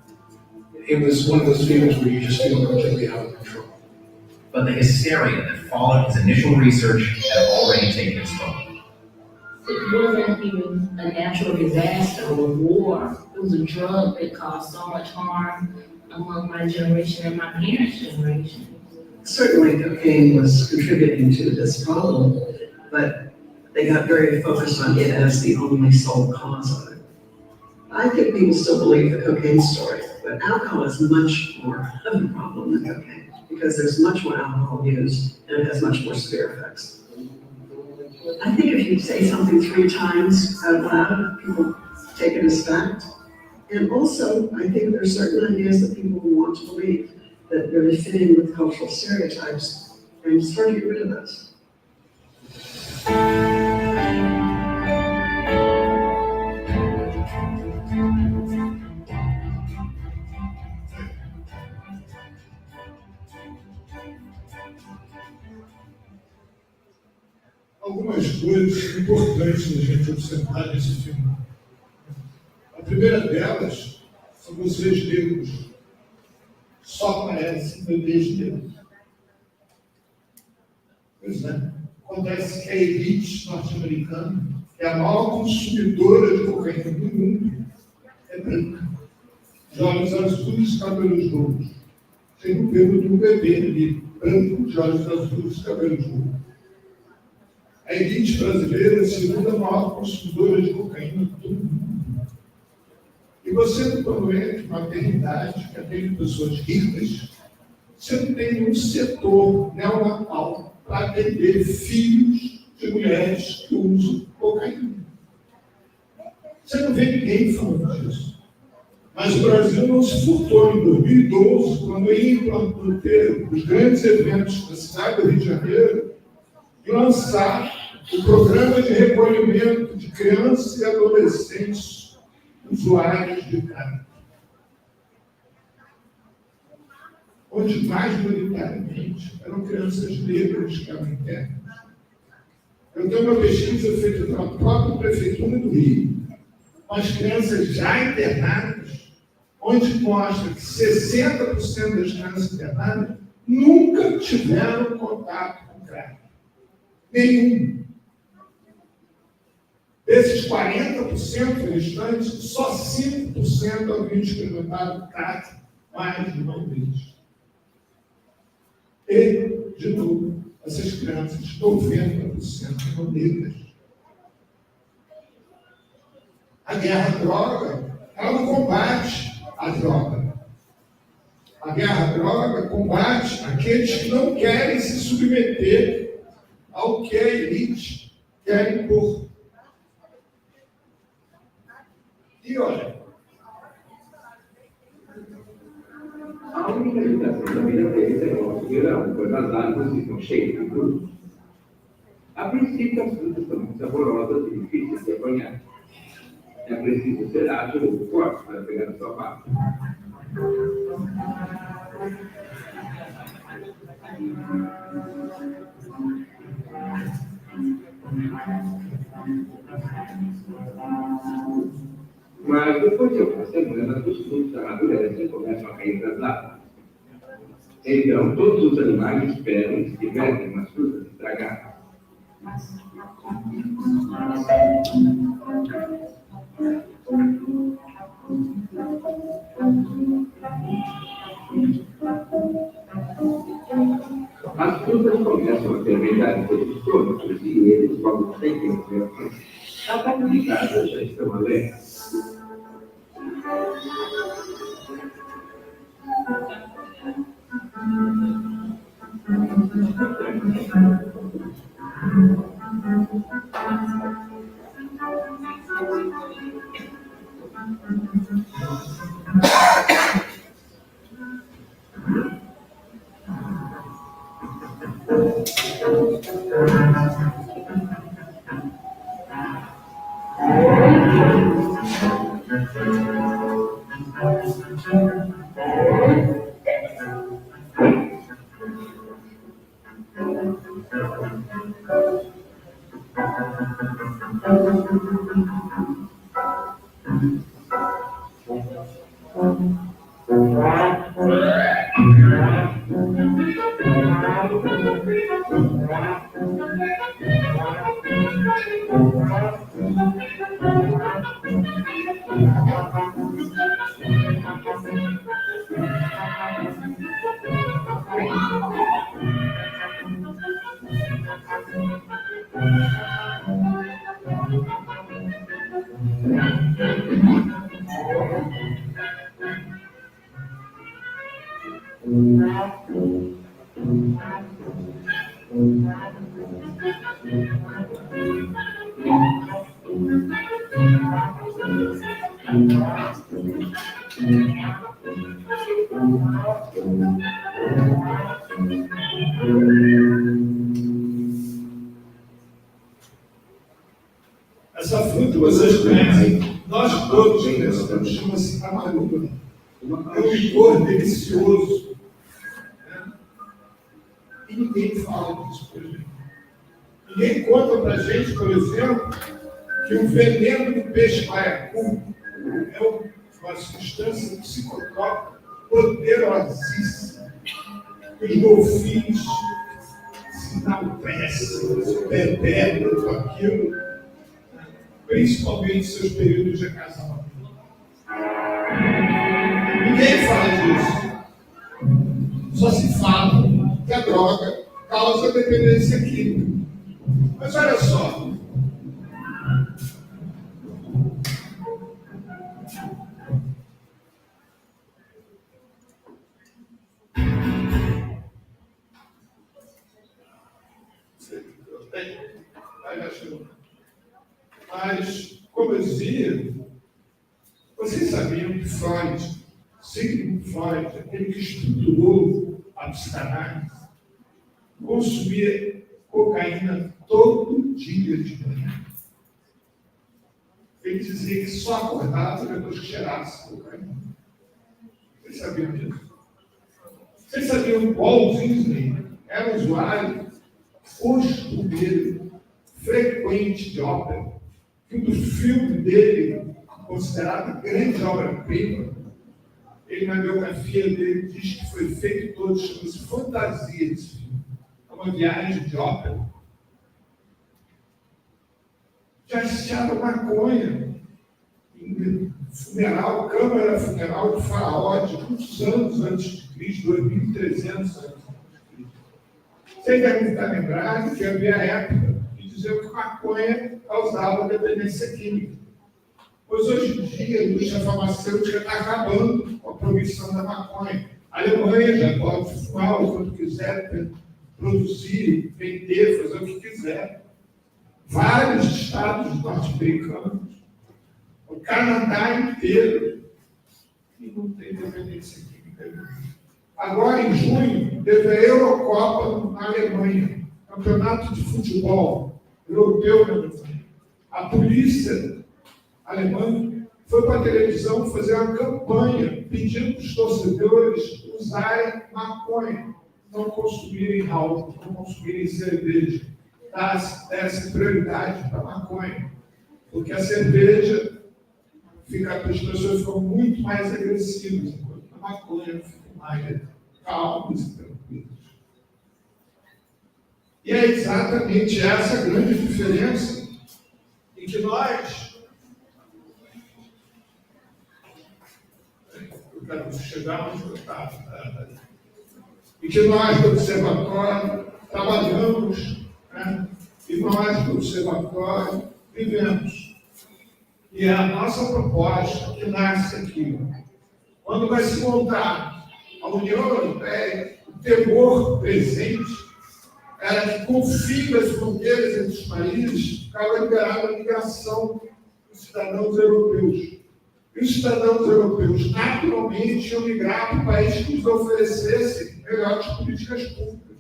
It was one of those feelings where you just feel completely out of control. But the hysteria that followed his initial research had already taken its toll. It wasn't even a natural disaster or war. It was a drug that caused so much harm among my generation and my parents' generation. Certainly cocaine was contributing to this problem, but they got very focused on it as the only sole cause of it. I think people still believe the cocaine story, but alcohol is much more of a problem than cocaine because there's much more alcohol used and it has much more severe effects. I think if you say something 3 times out loud, people take it as fact. And also, I think there are certain ideas that people want to believe that really fit in with cultural stereotypes, and it's hard to get rid of those. Algumas coisas importantes da gente observar nesse filme. A primeira delas são vocês negros. Só aparecem bebês negros. Pois é. Acontece que a elite norte-americana é a maior consumidora de cocaína do mundo. É branca. De olhos azuis, cabelos louros. Tem o pelo de um bebê ali, branco, de olhos azuis, cabelos louros. A elite brasileira é a segunda maior consumidora de cocaína do mundo. E você não promete maternidade, que atende pessoas ricas, você não tem um setor neonatal para atender filhos de mulheres que usam cocaína. Você não vê ninguém falando disso. Mas o Brasil não se furtou em 2012, quando ia ter os grandes eventos da cidade do Rio de Janeiro, de lançar o programa de recolhimento de crianças e adolescentes usuários de cannabis, onde majoritariamente eram crianças negras que eram internas. Eu tenho uma pesquisa feita pela própria Prefeitura do Rio, com as crianças já internadas, onde mostra que 60% das crianças internadas nunca tiveram contato com crack. Nenhum. Desses 40% restantes, só 5% haviam experimentado crack mais de uma vez. E, de novo, essas crianças, 90% são negras. A guerra à droga, ela não combate a droga. A guerra à droga combate aqueles que não querem se submeter ao que a elite quer impor. E olha, a única limitação da vida deles é considerar, pois as árvores ficam cheias de frutos. A princípio, as frutas são muito saborosas e difíceis de apanhar. É preciso ser ágil ou forte para pegar a sua parte. Mas depois de algumas semanas, os frutos amadurecem e começam a cair das árvores. Então, todos os animais esperam e se divertem com as frutas estragadas. As frutas começam a fermentar em seus estômagos e eles, quando sentem as reações, a parte de casa já estão alegres. Essa fruta vocês conhecem, nós todos conhecemos, chama-se amarula. É um licor delicioso. Né? E ninguém fala disso pra gente. Ninguém conta pra gente, por exemplo, que o veneno do peixe baiacu é uma substância psicotrópica poderosíssima. Os golfinhos se enaltecem, se bebedam com aquilo, principalmente seus períodos de casamento. Ninguém fala disso. Só se fala que a droga causa dependência química. Mas olha só. Mas, como eu dizia, vocês sabiam que Freud, Sigmund Freud, aquele que estruturou a psicanálise, consumia cocaína todo dia de manhã. Ele dizia que só acordava depois que cheirasse cocaína. Vocês sabiam disso? Vocês sabiam que Walt Disney era usuário costumeiro, frequente de ópera, que um dos filmes dele, considerado grande obra-prima, ele na biografia dele diz que foi feito todo, chama-se Fantasia esse filme. É uma viagem de ópera. Já assistiram maconha em funeral, câmara funeral de Faraó, de muitos anos antes de Cristo, 2300 antes de Cristo. Vocês devem estar lembrados que havia época que diziam que maconha causava dependência química. Pois hoje em dia a indústria farmacêutica está acabando com a proibição da maconha. A Alemanha já pode fumar o quanto quiser, produzir, vender, fazer o que quiser. Vários estados norte-americanos, o Canadá inteiro, e não tem dependência química. Agora, em junho, teve a Eurocopa na Alemanha, campeonato de futebol europeu na Alemanha. A polícia alemã foi para a televisão fazer uma campanha pedindo para os torcedores usarem maconha, não consumirem álcool, não consumirem cerveja. Desse prioridade para a maconha, porque a cerveja as pessoas ficam muito mais agressivas, enquanto a maconha fica mais calmas e tranquilas. E é exatamente essa a grande diferença em que nós, eu quero chegar onde eu estava, em que nós do observatório trabalhamos, né? E nós do observatório vivemos. E é a nossa proposta que nasce aqui. Quando vai se montar a União Europeia, o temor presente era que, com o fim das fronteiras entre os países, ficava liberada a migração dos cidadãos europeus. E os cidadãos europeus, naturalmente, iam migrar para o país que lhes oferecesse melhores políticas públicas.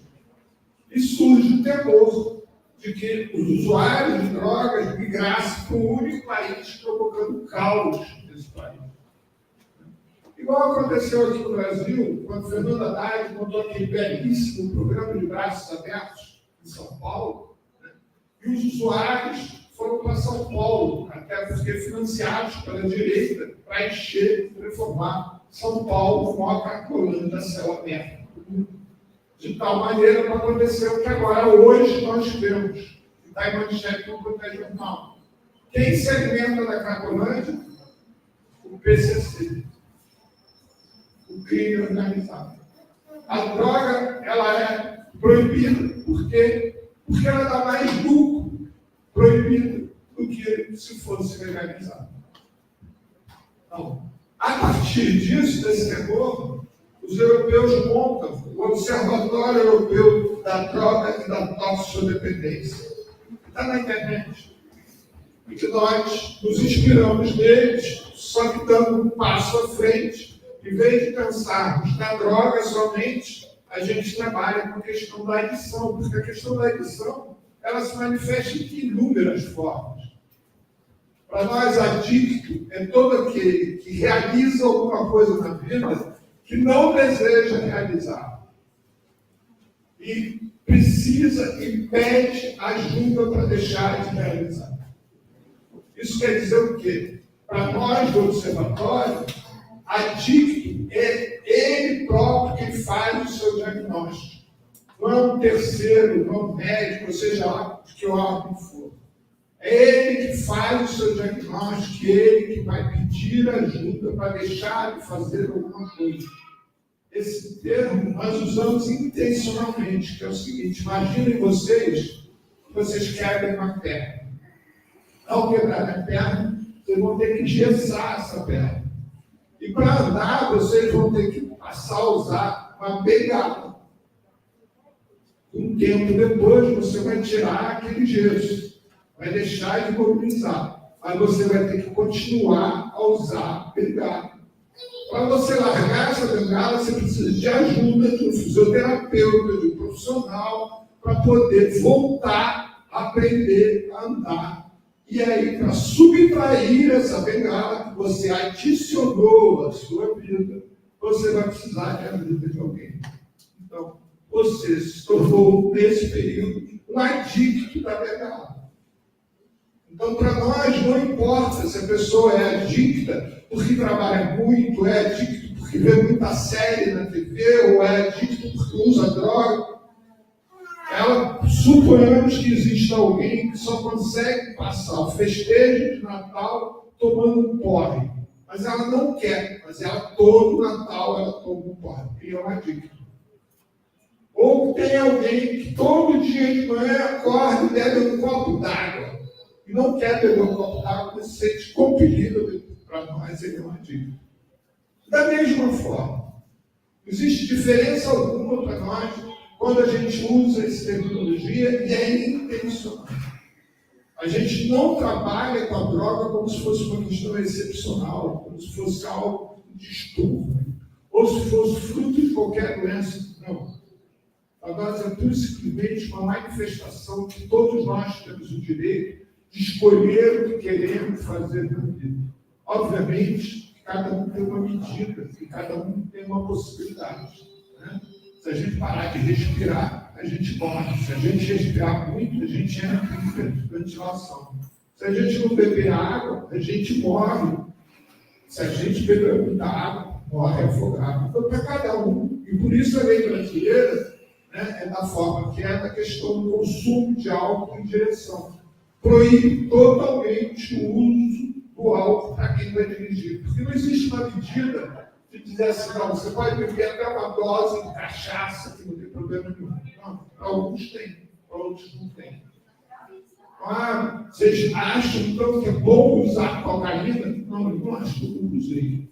E surge o temor de que os usuários de drogas migrassem para o único país, provocando caos nesse país. Igual aconteceu aqui no Brasil, quando Fernando Haddad montou aquele belíssimo programa de braços abertos em São Paulo, né? E os usuários foram para São Paulo, até porque financiados pela direita, para encher, reformar São Paulo com a Cracolândia da céu aberto. De tal maneira que aconteceu o que agora, hoje, nós vemos, que está em manchete no Portal Jornal. Quem se alimenta da Cracolândia? O PCC. O crime organizado. A droga, ela é proibida. Por quê? Porque ela dá mais lucro proibida do que se fosse legalizada. Então, a partir disso, desse temor, os europeus montam o Observatório Europeu da Droga e da Toxicodependência. Está na internet. E que nós nos inspiramos neles, só que dando um passo à frente. Em vez de pensarmos na droga somente, a gente trabalha com a questão da adição, porque a questão da adição, ela se manifesta em inúmeras formas. Para nós, adicto é todo aquele que realiza alguma coisa na vida que não deseja realizar. E precisa e pede ajuda para deixar de realizar. Isso quer dizer o quê? Para nós do observatório, adicto é ele próprio que faz o seu diagnóstico. Não é um terceiro, não é um médico, ou seja lá que órgão for. É ele que faz o seu diagnóstico, ele que vai pedir ajuda para deixar de fazer alguma coisa. Esse termo nós usamos intencionalmente, que é o seguinte: imaginem vocês que vocês quebrem uma perna. Ao quebrar a perna, vocês vão ter que engessar essa perna. E para andar, vocês vão ter que passar a usar uma bengala. Um tempo depois, você vai tirar aquele gesso, vai deixar de mobilizar, mas você vai ter que continuar a usar a bengala. Para você largar essa bengala, você precisa de ajuda de um fisioterapeuta, de um profissional, para poder voltar a aprender a andar. E aí, para subtrair essa bengala que você adicionou à sua vida, você vai precisar de ajuda de alguém. Então, você se tornou, nesse período, um adicto da bengala. Então, para nós, não importa se a pessoa é adicta porque trabalha muito, é adicto porque vê muita série na TV, ou é adicto porque usa droga. Suponhamos que existe alguém que só consegue passar o festejo de Natal tomando um porre. Mas ela não quer, mas ela todo Natal ela toma um porre. E é um adicto. Ou tem alguém que todo dia de manhã acorda e bebe um copo d'água. E não quer beber um copo d'água, porque se sente compelido. Para nós, ele é um adicto. Da mesma forma, não existe diferença alguma para nós quando a gente usa essa terminologia e é intencional. A gente não trabalha com a droga como se fosse uma questão excepcional, como se fosse algo de distúrbio, ou se fosse fruto de qualquer doença. Não. Para nós é pura e simplesmente uma manifestação que todos nós temos o direito de escolher o que queremos fazer na vida. Obviamente, cada um tem uma medida e cada um tem uma possibilidade. Né? Se a gente parar de respirar, a gente morre. Se a gente respirar muito, a gente entra em ventilação. Se a gente não beber água, a gente morre. Se a gente beber muita água, morre afogado. Então, para cada um. E por isso a lei brasileira, né, é da forma que é da questão do consumo de álcool em direção. Proíbe totalmente o uso do álcool para quem vai dirigir. Porque não existe uma medida de dizer assim, não, você pode beber até uma dose de cachaça, que não tem problema nenhum. Não, para alguns tem, para outros não tem. Ah, vocês acham então que é bom usar cocaína? Não, eu não acho que eu não usei.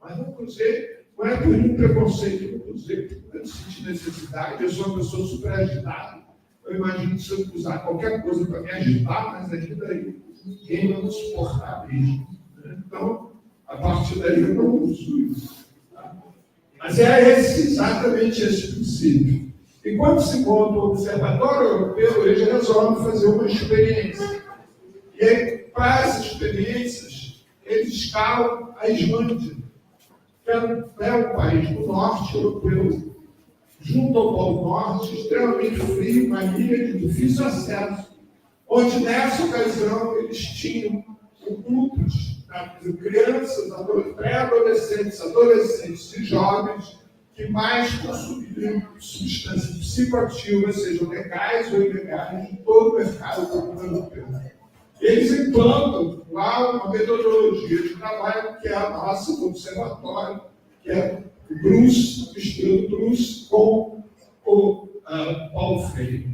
Mas não usei, não é por um preconceito, eu tornozelo, eu senti necessidade, eu sou uma pessoa super agitada. Eu imagino que se eu usar qualquer coisa para me agitar, mas ainda aí, ninguém vai me suportar mesmo. Né? Então, a partir daí eu não uso isso. Tá? Mas é exatamente esse princípio. E quando se monta o Observatório Europeu, eles resolvem fazer uma experiência. E aí, para essas experiências, eles escalam a Islândia, que é um país do norte europeu, junto ao Polo Norte, extremamente frio, uma ilha de difícil acesso, onde nessa ocasião eles tinham grupos de crianças, pré-adolescentes, adolescentes e jovens que mais consumiam substâncias psicoativas, sejam legais ou ilegais, de todo o mercado europeu. Eles implantam lá uma metodologia de trabalho que é a nossa do observatório, que é o Bruce, o estilo Bruce, com o Paulo Freire.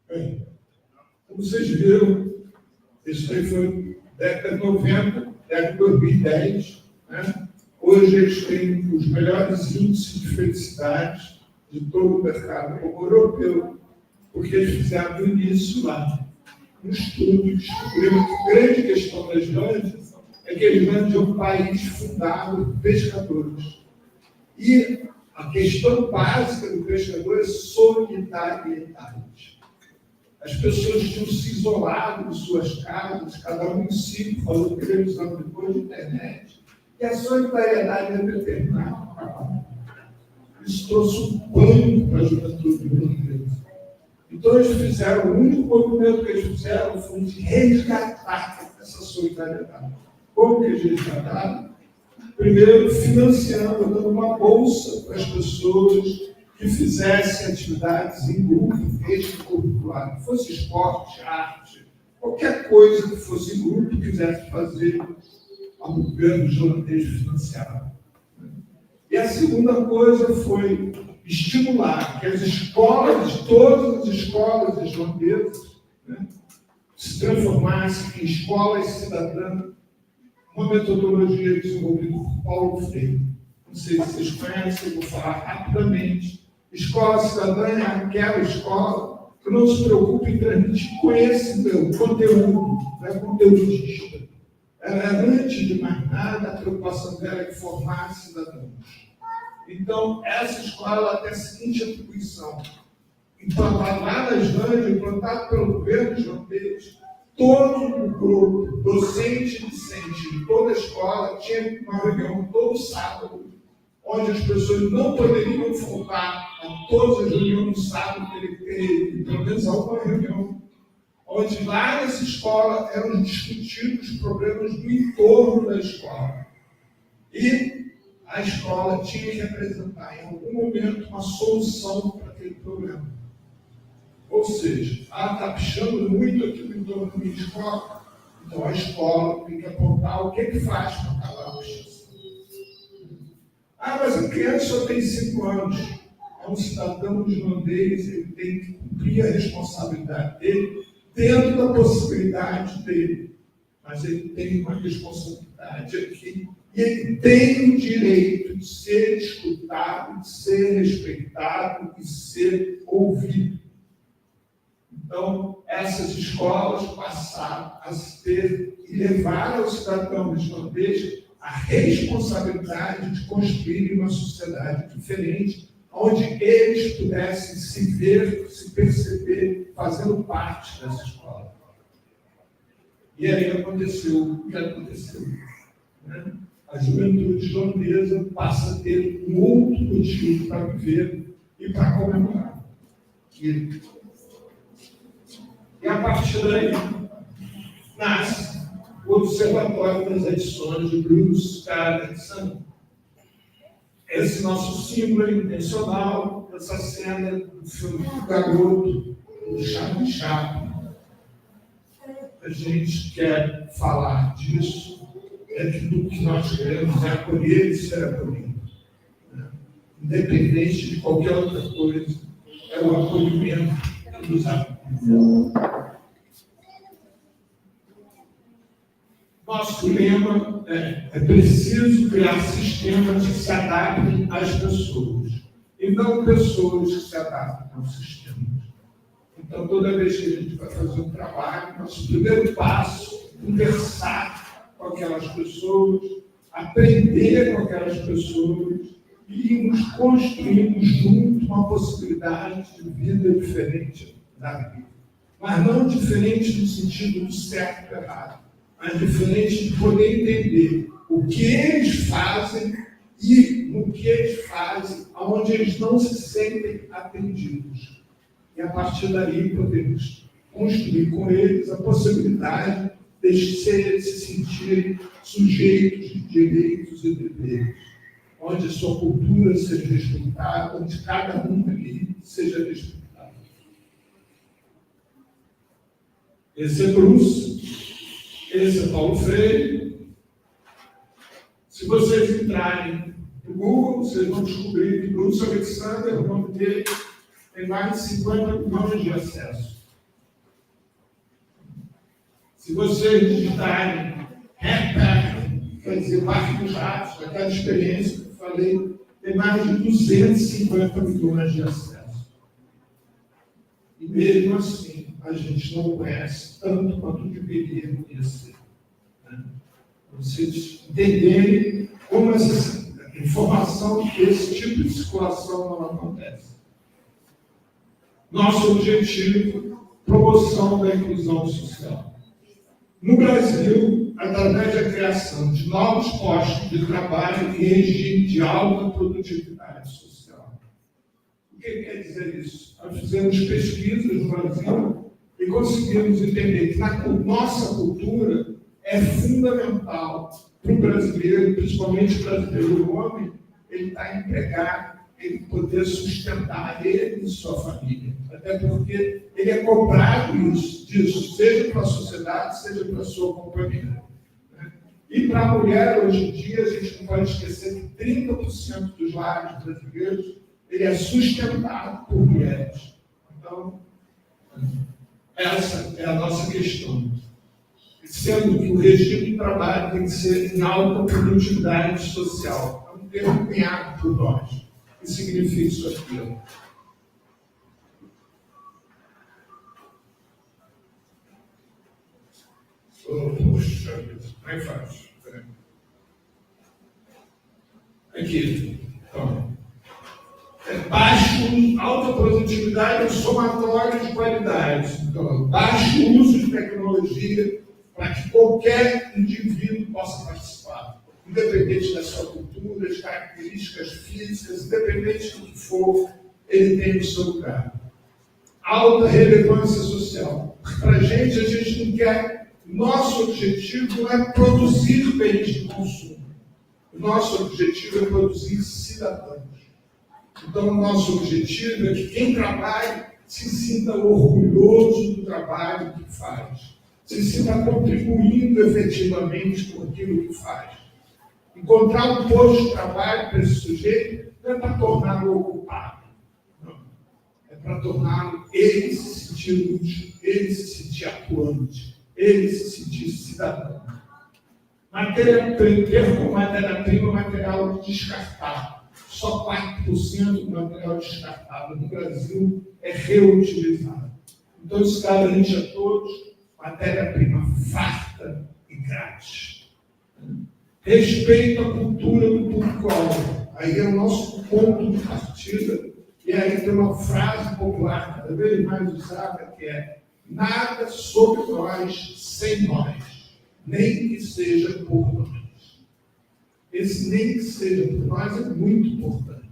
Bem, como vocês viram, isso aí foi década de 90, década de 2010. Né? Hoje eles têm os melhores índices de felicidade de todo o mercado europeu, porque eles fizeram no início lá um estudo e descobriram que a grande questão da Islândia é que a Islândia é um país fundado por pescadores. E a questão básica do pescador é solidariedade. As pessoas tinham se isolado de suas casas, cada um em si, falou televisão depois de internet, e a solidariedade é determinada. Isso trouxe um pânico para a juventude brasileira. Então eles fizeram, o único movimento que eles fizeram foi de resgatar essa solidariedade. Como que eles resgataram? Primeiro, financiando, dando uma bolsa para as pessoas que fizessem atividades em grupo, extracurricular, fosse esporte, arte, qualquer coisa que fosse em grupo que quisesse fazer, o governo islandês financiava. E a segunda coisa foi estimular que as escolas, todas as escolas islandesas, né, se transformassem em escolas cidadãs, uma metodologia desenvolvida por Paulo Freire. Não sei se vocês conhecem, vou falar rapidamente. Escola cidadã é aquela escola que não se preocupa em transmitir conhecimento, conteúdo, não é conteudista. Ela é, antes de mais nada, a preocupação dela é formar cidadãos. Então, essa escola tem a seguinte atribuição: implantada lá na Islândia, implantada pelo governo islandês, todo o grupo, docente e discente de toda a escola, tinha uma reunião todo sábado, onde as pessoas não poderiam faltar a todas as reuniões do sábado, que ele pelo menos alguma reunião, onde lá nessa escola eram discutidos os problemas do entorno da escola. E a escola tinha que apresentar, em algum momento, uma solução para aquele problema. Ou seja, ela está pichando muito aqui no entorno da minha escola, então a escola tem que apontar o que faz para acabar a pichação. Ah, mas a criança só tem 5 anos, é um cidadão islandês, ele tem que cumprir a responsabilidade dele dentro da possibilidade dele. Mas ele tem uma responsabilidade aqui. E ele tem o direito de ser escutado, de ser respeitado e ser ouvido. Então, essas escolas passaram a ter e levar ao cidadão islandês a responsabilidade de construir uma sociedade diferente, onde eles pudessem se ver, se perceber, fazendo parte dessa escola. E aí aconteceu o que aconteceu. Né? A juventude islandesa passa a ter um outro motivo para viver e para comemorar. E a partir daí nasce o Observatório das Edições de Bruce Carlson. Esse nosso símbolo intencional, essa cena do filme do garoto, do Charlie Chaplin. A gente quer falar disso, é que tudo que nós queremos é acolher e ser acolhido. Né? Independente de qualquer outra coisa, é o acolhimento que nos acolhe. Nosso lema é preciso criar sistemas que se adaptem às pessoas, e não pessoas que se adaptem aos sistemas. Então, toda vez que a gente vai fazer um trabalho, nosso primeiro passo é conversar com aquelas pessoas, aprender com aquelas pessoas e irmos construindo junto uma possibilidade de vida diferente da vida. Mas não diferente no sentido do certo e errado, mas diferente de poder entender o que eles fazem e no que eles fazem, onde eles não se sentem atendidos. E a partir daí podemos construir com eles a possibilidade de se sentirem sujeitos de direitos e deveres, onde a sua cultura seja respeitada, onde cada um ali seja respeitado. Esse é Bruce. Esse é Paulo Freire. Se vocês entrarem no Google, vocês vão descobrir que Bruce Alexander, o nome dele, tem mais de 50 milhões de acessos. Se vocês digitarem Hackpack, quer dizer, Parque dos Ratos, aquela experiência que eu falei, tem mais de 250 milhões de acessos. E mesmo assim, a gente não conhece tanto quanto deveria conhecer. Né? Vocês entenderem como essa informação, esse tipo de circulação não acontece. Nosso objetivo, promoção da inclusão social. No Brasil, através da criação de novos postos de trabalho e regime de alta produtividade social. O que quer dizer isso? Nós fizemos pesquisas no Brasil e conseguimos entender que na nossa cultura é fundamental para o brasileiro, principalmente o brasileiro homem, ele estar empregado, ele poder sustentar ele e sua família. Até porque ele é cobrado disso, seja para a sociedade, seja para a sua companhia. E para a mulher, hoje em dia, a gente não pode esquecer que 30% dos lares brasileiros ele é sustentado por mulheres. Então, essa é a nossa questão. Sendo que o regime de trabalho tem que ser em alta produtividade social. É um termo cunhado por nós. O que significa isso aqui? Poxa, não é fácil. Aqui, então. Baixo, alta produtividade é um somatório de qualidades. Então, baixo uso de tecnologia para que qualquer indivíduo possa participar, independente da sua cultura, das características físicas, independente do que for, ele tem o seu lugar. Alta relevância social. Para a gente não quer. Nosso objetivo não é produzir bens de consumo. O nosso objetivo é produzir cidadãos. Então, o nosso objetivo é que quem trabalha se sinta orgulhoso do trabalho que faz, se sinta contribuindo efetivamente com aquilo que faz. Encontrar um posto de trabalho para esse sujeito não é para torná-lo ocupado, não. É para torná-lo ele se sentir útil, ele se sentir atuante, ele se sentir cidadão. Ter como matéria-prima material descartável. Só 4% do material descartável no Brasil é reutilizado. Então, isso garante a todos matéria-prima farta e grátis. Respeito à cultura do público-alvo. Aí é o nosso ponto de partida. E aí tem uma frase popular, cada vez mais usada, que é: nada sobre nós sem nós, nem que seja por nós. Esse nem que seja por nós é muito importante.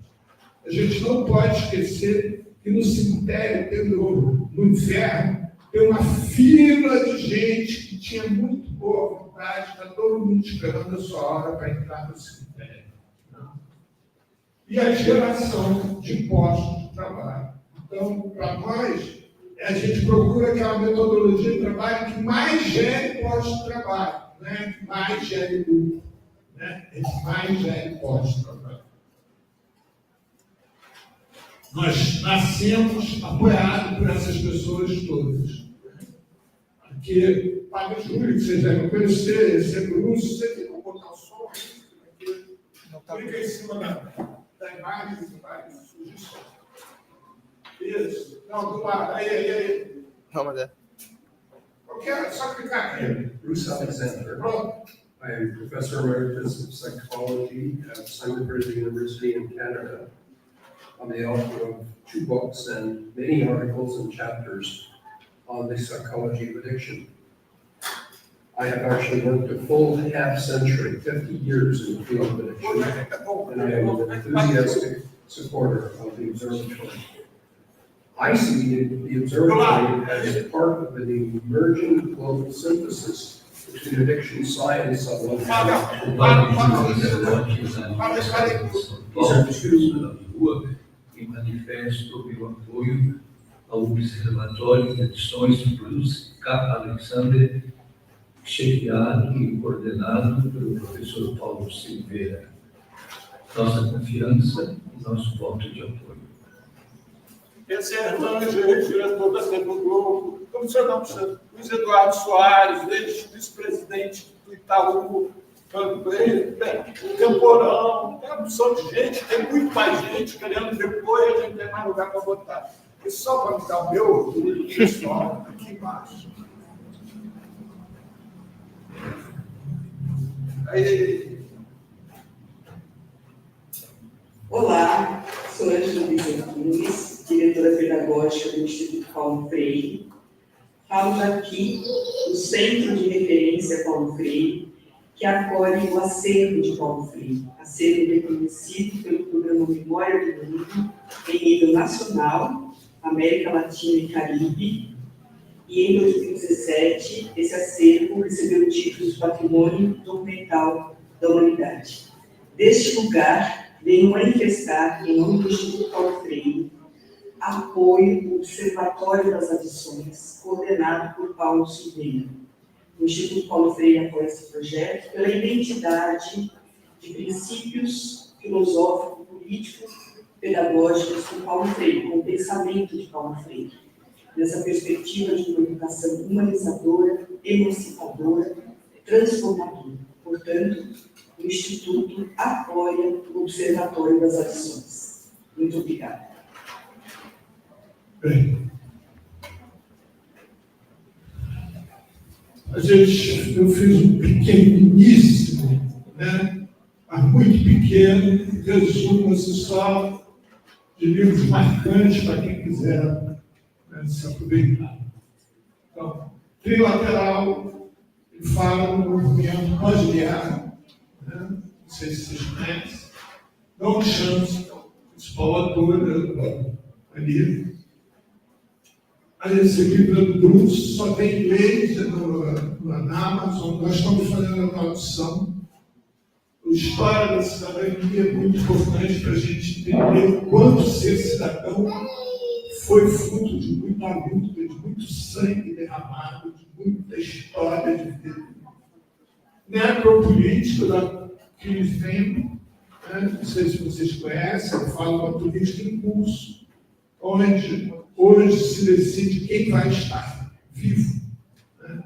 A gente não pode esquecer que no cemitério, no inferno, tem uma fila de gente que tinha muito boa vontade, está todo mundo esperando a sua hora para entrar no cemitério. E a geração de postos de trabalho. Então, para nós, a gente procura aquela metodologia de trabalho que mais gere postos de trabalho, né? Que mais gere lucro, né? Que mais gere postos de trabalho. Nós nascemos apoiados por essas pessoas todas. Porque, Padre Júlio, que vocês devem conhecer, esse é Bruce, você tem que botar o som aqui. Clica em cima da imagem que vai surgir som. Isso. Não, do lado. Aí. Não, mas é. Eu quero só clicar aqui. Bruce Alexander. Pronto. I am Professor Emeritus of Psychology at Sandhurst University in Canada. I'm the author of 2 books and many articles and chapters on the psychology of addiction. I have actually worked a full half century, 50 years in the field of addiction, and I am an enthusiastic supporter of the observatory. I see the observatory as part of an emerging global synthesis between addiction science on one hand. These are two e manifesto meu apoio ao Observatório de Addições Plus Alexander, chefiado e coordenado pelo professor Paulo Silveira. Nossa confiança e nosso voto de apoio. Esse é Hernando Gerente, diretor da TV Globo. Professor Luiz Eduardo Soares, ex-vice-presidente do Itaú, o Temporão, tem uma opção de gente, tem muito mais gente querendo depois, a gente tem mais lugar para botar. E só para me dar o meu pessoal aqui embaixo. Aí. Olá, sou Ângela Nunes, diretora pedagógica do Instituto Paulo Freire. Falo aqui do Centro de Referência Paulo Freire, que acolhe o acervo de Paulo Freire, acervo reconhecido pelo programa Memória do Mundo em nível nacional, América Latina e Caribe, e em 2017 esse acervo recebeu o título de Patrimônio Documental da Humanidade. Deste lugar, venho manifestar, em nome do Instituto Paulo Freire, apoio ao Observatório das Adições, coordenado por Paulo Silveira. O Instituto Paulo Freire apoia esse projeto pela identidade de princípios filosóficos, políticos, pedagógicos com Paulo Freire, com o pensamento de Paulo Freire, nessa perspectiva de uma educação humanizadora, emancipadora, transformadora. Portanto, o Instituto apoia o Observatório das Adições. Muito obrigada. Bem, eu fiz um pequeniníssimo, né, mas muito pequeno, resumo assim, só de livros marcantes para quem quiser, né, se aproveitar. Então, trilateral, ele fala no movimento pós-guerra, né, não sei se vocês conhecem, Don Chance, principal autor ali. Esse livro do Bruce só tem inglês na Amazon, nós estamos fazendo a tradução. A história da cidadania é muito importante para a gente entender o quanto ser cidadão foi fruto de muita luta, de muito sangue derramado, de muita história de vida. Necropolítica que vem, né? Não sei se vocês conhecem, eu falo uma política em curso, onde hoje se decide quem vai estar vivo, né?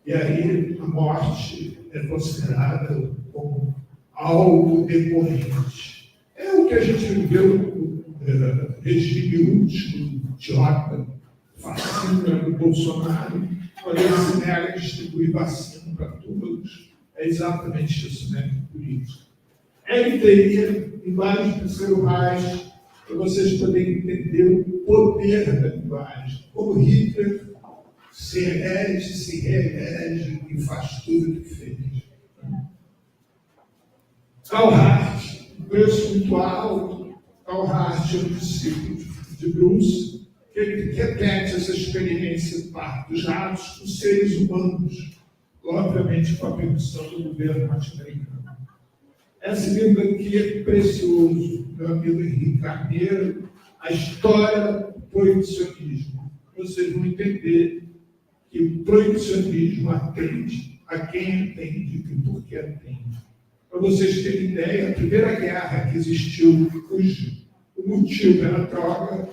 E aí a morte é considerada como algo decorrente. É o que a gente viveu no regime último, idiota, fascina do Bolsonaro, quando ele se nega a distribuir vacina para todos. É exatamente isso, né? Político. Ele teria em vários terceiros para vocês poderem entender o poder da linguagem. Como Hitler se elege, se reelege e faz tudo o que fez. Karl Hart, um preço muito alto. Karl Hart é um discípulo de Bruce, que ele repete essa experiência do parto dos ratos com seres humanos, obviamente com a permissão do governo norte-americano. Esse livro aqui é precioso, meu amigo Henrique Carneiro, a história do proibicionismo. Vocês vão entender que o proibicionismo atende a quem atende e por que atende. Para vocês terem ideia, a primeira guerra que existiu, o motivo era a droga,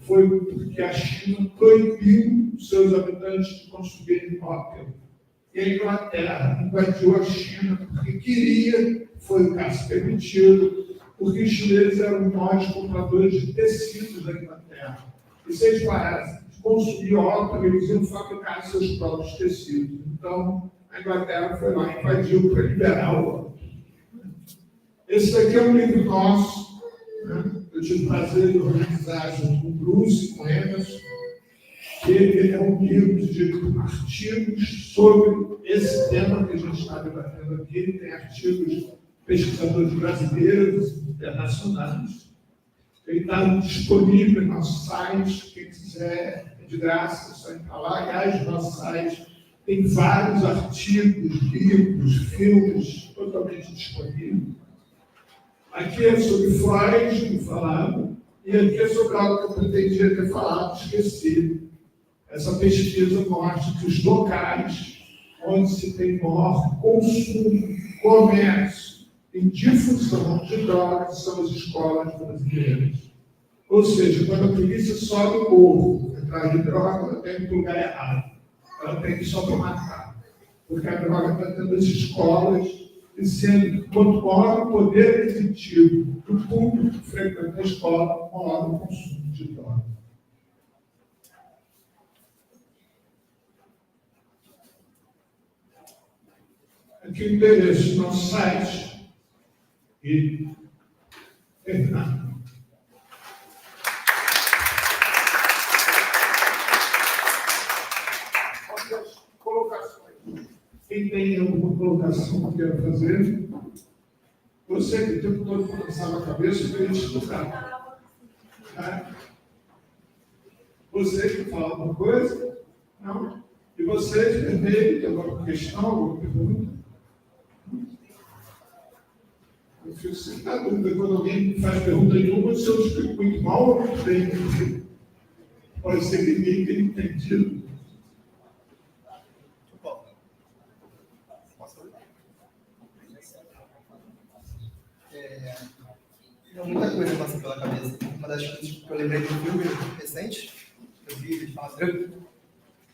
foi porque a China proibiu os seus habitantes de consumirem ópio. E a Inglaterra invadiu a China porque queria, foi o caso permitido, porque os chineses eram os maiores compradores de tecidos da Inglaterra. E se eles parassem de consumir ópio, eles iam fabricar seus próprios tecidos. Então, a Inglaterra foi lá e invadiu para liberar o ópio. Esse daqui é um livro nosso, né? Eu tive o prazer de organizar junto com o Bruce e com o Emerson, que ele é um livro de artigos sobre esse tema que a gente está debatendo aqui. Tem artigos de pesquisadores brasileiros, internacionais. Ele está disponível no nosso site, quem quiser, é de graça, é só entrar lá. Aliás, no nosso site tem vários artigos, livros, filmes totalmente disponíveis. Aqui é sobre Freud, que falava, e aqui é sobre algo que eu pretendia ter falado, esqueci. Essa pesquisa mostra que os locais onde se tem maior consumo, comércio e difusão de drogas são as escolas brasileiras. Ou seja, quando a polícia sobe o morro atrás de droga, ela tem que ir para o lugar errado. Ela tem que só para matar. Porque a droga está dentro das escolas, e sendo quanto maior o poder aquisitivo do público que frequenta a escola, maior o consumo de droga. Aqui o endereço do nosso site e terminar. Colocações. Quem tem alguma colocação que queira fazer? Você que o tempo todo balançava a cabeça para ele escutar. Tá? Você que fala alguma coisa? Não? E você de vermelho, tem alguma questão, alguma pergunta? Eu fico sem dúvida quando alguém faz pergunta nenhuma, se eu explico muito mal ou muito bem. Pode ser que ninguém tenha entendido. Muita coisa passa pela cabeça. Uma das coisas que eu lembrei de um filme recente, eu vi, ele fala Druk.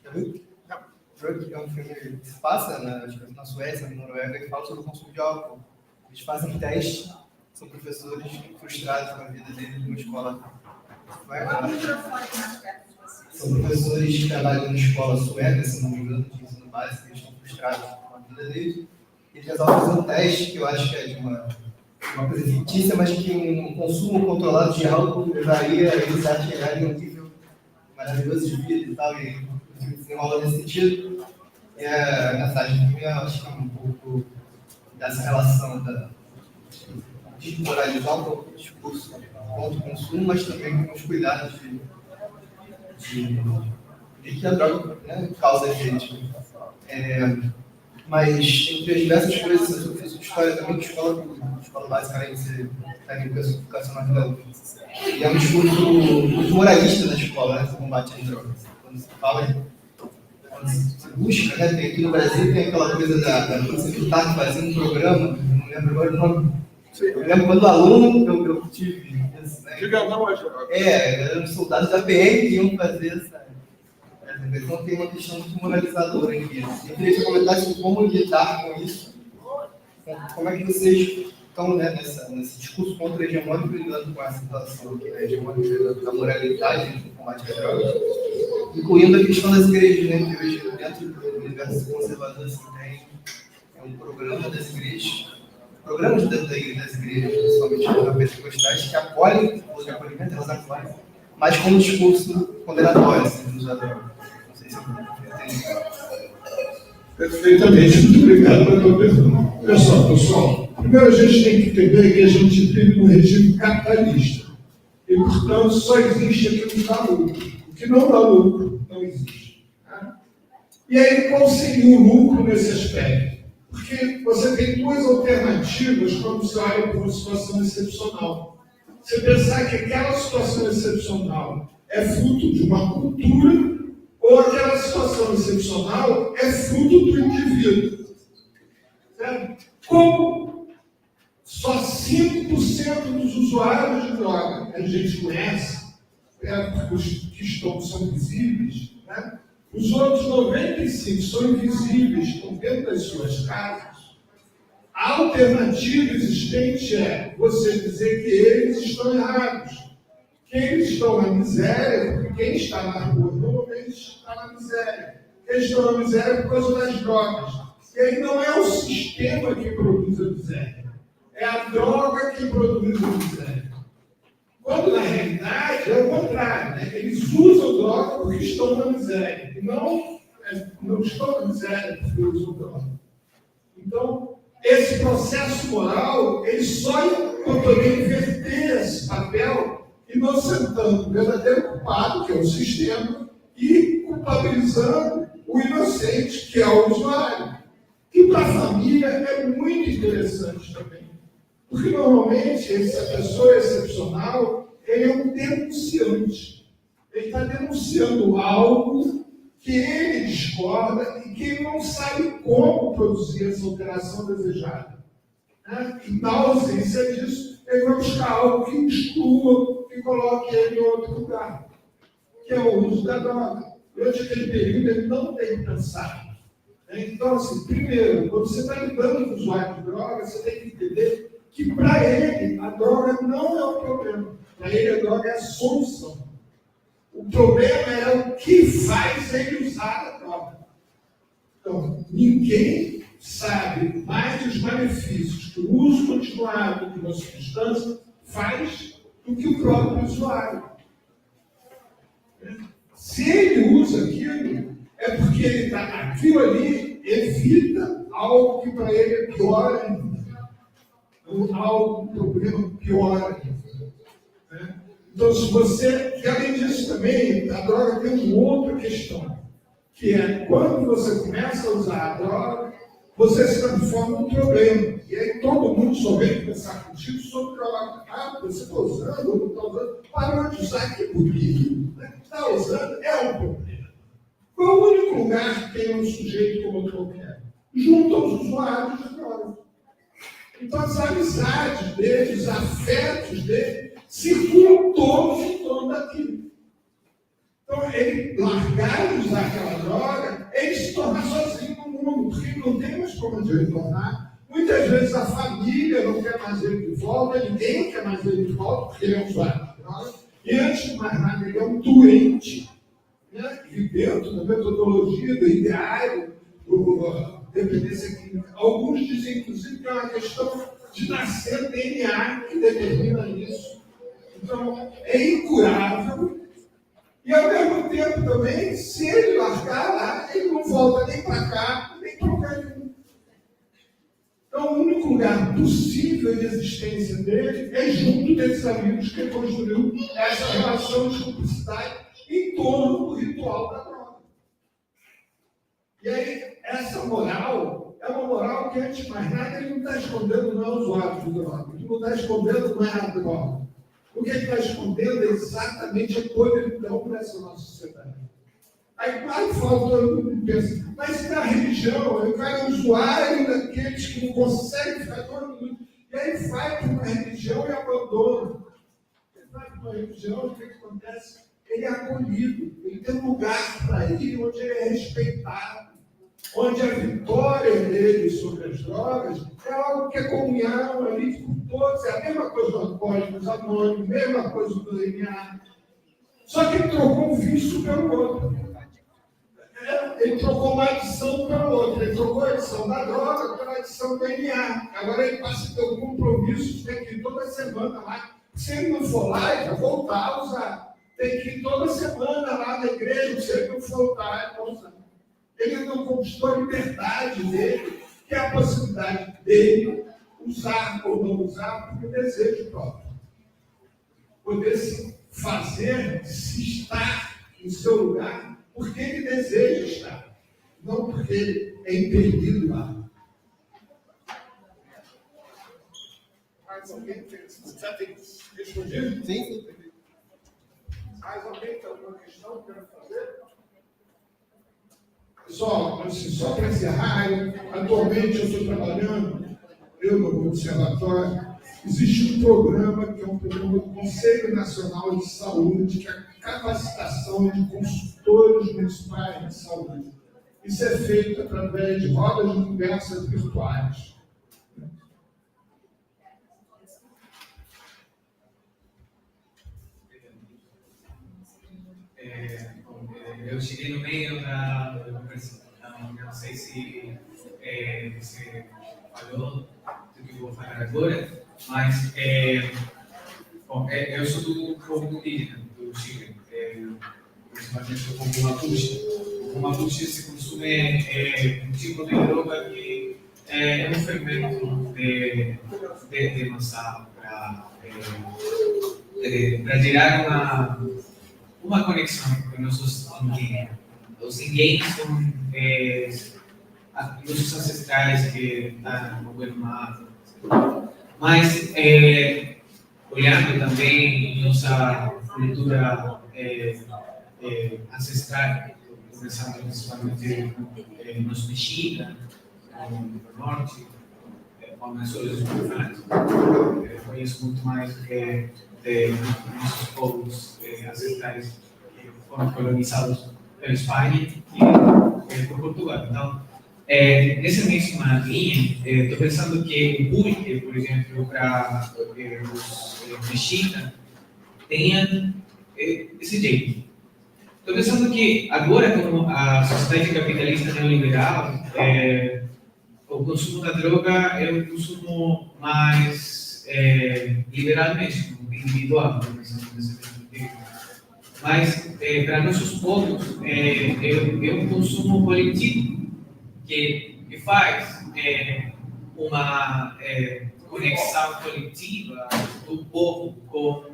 Já viu? Não. Druk é um filme que se passa na Suécia, na Noruega, que fala sobre o consumo de álcool. Eles fazem teste, são professores frustrados com a vida deles numa escola. São professores que trabalham numa escola sueca, se não me engano, de ensino básico, eles estão frustrados com a vida deles. Eles resolvem fazer um teste, que eu acho que é de uma coisa fictícia, mas que um consumo controlado de álcool levaria eles a chegarem a um nível maravilhoso de vida e tal, e se desenrola nesse sentido. E a mensagem do filme, eu acho que é um pouco dessa relação da desmoralizar um pouco o discurso contra o consumo, mas também com os cuidados de que a droga, né, causa efeitos. Mas entre as diversas coisas, eu fiz história também de escola básica, além de ser técnico educacional pedagógico. E é um discurso muito moralista na escola, né, esse combate às drogas. Quando se fala, quando se busca, né, tem aqui no Brasil, tem aquela coisa quando você está fazendo um programa, não lembro agora o nome. Eu lembro quando aluno, eu tive isso, né? Eram soldados da PM que iam fazer essa. Então tem uma questão muito moralizadora aqui. Eu queria que você comentasse como lidar com isso. Como é que vocês estão, né, nesse discurso contra-hegemônico lidando com essa situação que é hegemônica da moralidade no combate às drogas? incluindo a questão das igrejas, né? Que hoje, dentro do universo conservador, assim, tem um programa das igrejas, programas das igrejas, principalmente pentecostais, que acolhem os de acolhimento, elas acolhem, mas com um discurso condenatório, assim, dos droga. Não sei se eu entendi. Perfeitamente, muito obrigado pela tua pergunta. Olha só, pessoal, primeiro a gente tem que entender que a gente vive num regime capitalista. E, portanto, só existe aquilo que dá lucro. O que não dá lucro não existe. Né? E aí, qual seria o lucro nesse aspecto? Porque você tem duas alternativas quando você olha para uma situação excepcional. Você pensar que aquela situação excepcional é fruto de uma cultura, ou aquela situação excepcional é fruto do indivíduo. Certo? Como só 5% dos usuários de droga que a gente conhece, os que são visíveis, né? Os outros 95% são invisíveis, estão dentro das suas casas. A alternativa existente é você dizer que eles estão errados. Que eles estão na miséria, porque quem está na rua normalmente está na miséria. Eles estão na miséria por causa das drogas. E aí não é o sistema que produz a miséria, é a droga que produz a miséria. Quando na realidade é o contrário, né? Eles usam droga porque estão na miséria, e não estão na miséria porque usam droga. Então, esse processo moral, ele só poderia inverter esse papel, inocentando o verdadeiro culpado, que é o sistema, e culpabilizando o inocente, que é o usuário. E para a família é muito interessante também, porque normalmente essa pessoa excepcional, ele é um denunciante. Ele está denunciando algo que ele discorda e que ele não sabe como produzir essa alteração desejada. Né? E na ausência disso, ele vai buscar algo que exclua, que coloque ele em outro lugar, que é o uso da droga. Durante aquele período, ele não tem que pensar. Então, assim, primeiro, quando você está lidando com o usuário de droga, você tem que entender que, para ele, a droga não é o problema. Para ele, a droga é a solução. O problema é o que faz ele usar a droga. Então, ninguém sabe mais dos malefícios que o uso continuado de uma substância faz do que o próprio usuário. Se ele usa aquilo, é porque aquilo ali evita algo que para ele é pior ainda. Um problema pior ainda. Né? Então, se você. E além disso também, a droga tem uma outra questão, que é quando você começa a usar a droga, você se transforma num problema. E aí todo mundo só vem conversar contigo sobre droga. Ah, você está usando ou não está usando? Parou de usar, que bonito. Está usando, é um problema. Qual o único lugar que tem um sujeito como outro qualquer? Junto aos usuários de drogas. Então as amizades dele, os afetos dele, circulam todos em torno daquilo. Então ele largar de usar aquela droga, ele se torna sozinho no mundo, porque não tem mais como ele retornar. Muitas vezes a família não quer mais ele de volta, ninguém quer mais ele de volta, porque ele é um usuário de droga. E antes de mais nada, ele é um doente. Né? E dentro da metodologia do ideário, do dependência química, alguns dizem, inclusive, que é uma questão de nascer DNA que determina isso. Então, é incurável. E, ao mesmo tempo, também, se ele largar lá, ele não volta nem para cá, nem para lugar nenhum. Então, o único lugar possível de existência dele é junto desses amigos que ele construiu essa relação de cumplicidade em torno do ritual da droga. E aí, essa moral é uma moral que, antes de mais nada, ele não está escondendo não é o usuário de droga. Ele não está escondendo não é a droga. O que ele está escondendo é exatamente a podridão dessa nossa sociedade. Aí, claro, falta todo mundo pensa, mas na religião, o cara é usuário daqueles que não conseguem ficar todo mundo. E aí vai para uma religião e abandona. Ele vai para uma religião, o que acontece? Ele é acolhido, ele tem um lugar para ir onde ele é respeitado, onde a vitória dele sobre as drogas é algo que é comunhão ali com todos, é a mesma coisa do Alcoólicos Anônimos, a mesma coisa do DNA. Só que ele trocou um vício pelo outro. ele trocou uma adição para outra. Ele trocou a adição da droga pela adição do DNA. Agora ele passa a ter um compromisso de ter que ir toda semana lá. Se ele não for lá, ele vai voltar a usar. Tem que ir toda semana lá na igreja, se ele não for voltar, ele vai usar. Ele não conquistou a liberdade dele, que é a possibilidade dele usar ou não usar por desejo próprio. Poder se fazer, se estar em seu lugar, porque ele deseja estar, não porque ele é impedido lá. Mais alguém já tem respondido? Sim. Mais alguém tem alguma questão que queira fazer? Pessoal, assim, só para encerrar, atualmente eu estou trabalhando, eu no observatório, existe um programa que é um programa do Conselho Nacional de Saúde, que é a capacitação de consultores municipais de saúde. Isso é feito através de rodas de conversa virtuais. Eu cheguei no meio da conversa, então não sei se você falou do que eu vou falar agora, mas eu sou do povo indígena do Chile, principalmente do povo mapuche. O mapuche se consome um tipo de droga que é um fermento de massa para gerar uma conexão com nossos ninguém. Os ninguém são nossos ancestrais que estão no meio mar. Mas, olhando também nossa cultura ancestral, começando principalmente nos mexicas, no norte, com as suas culturas, conheço muito mais do que de nossos povos ancestrais que foram colonizados pela Espanha e por Portugal. Então, nessa mesma linha, estou pensando que o pulque, por exemplo, para os mexicas, tenha esse jeito. Estou pensando que agora, como a sociedade capitalista neoliberal, o consumo da droga é um consumo mais liberal mesmo, individual, mas para nossos povos é um consumo coletivo que faz uma conexão coletiva do povo com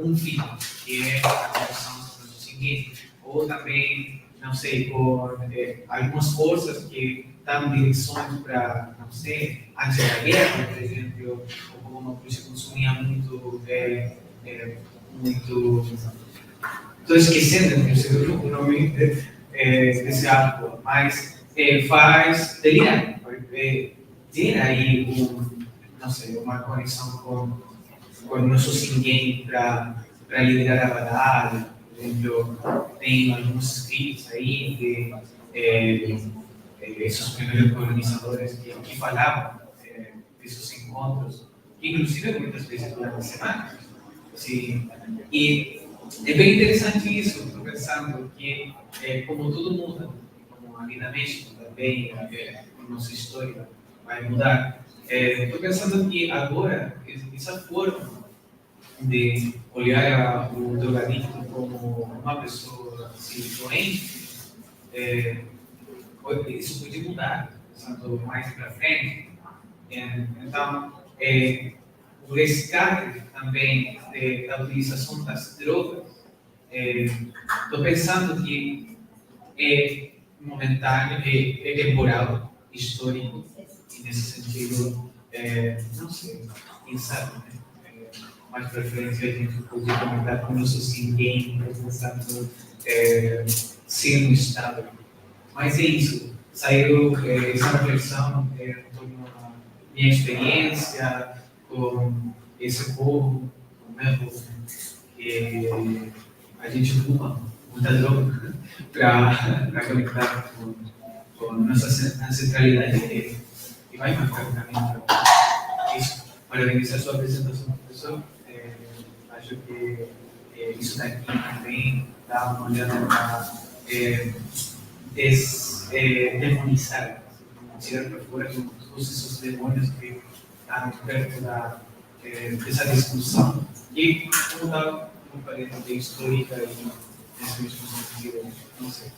um fim, que é a conexão dos nossos seguintes, ou também, não sei, com algumas forças que dão direções para, não sei, antes da guerra, por exemplo, o povo mapuche consumia muito, estou esquecendo o nome desse álcool, mas faz delirar, ter aí não sei, uma conexão com nossos ninguém para liderar a batalha. Por exemplo, tem alguns escritos aí de esses primeiros colonizadores que falavam desses encontros, que inclusive muitas vezes durante a semana. Assim, e é bem interessante isso, estou pensando que como tudo muda, como a vida mexe também, a nossa história vai mudar. Estou pensando que agora, essa forma de olhar o drogadicto como uma pessoa assim, doente, isso pode mudar, pensando mais para frente. Então, o resgate também da utilização das drogas, estou pensando que é momentâneo, é temporal, histórico, e nesse sentido, não sei, quem sabe, né? Mais para frente a gente pode comentar com nossos ninguém, pensando ser um Estado. Mas é isso, saiu essa reflexão em torno da minha experiência com esse povo, com o meu povo, que a gente ocupa muita droga para conectar com nossa ancestralidade e vai marcar o caminho para isso. Parabéns a sua apresentação, professor. Acho que isso daqui também dá uma olhada para es demonizar, considerar por fuera como todos esos demonios que han abierto esa discusión. Y una variante histórica y en ese mismo sentido, no sé,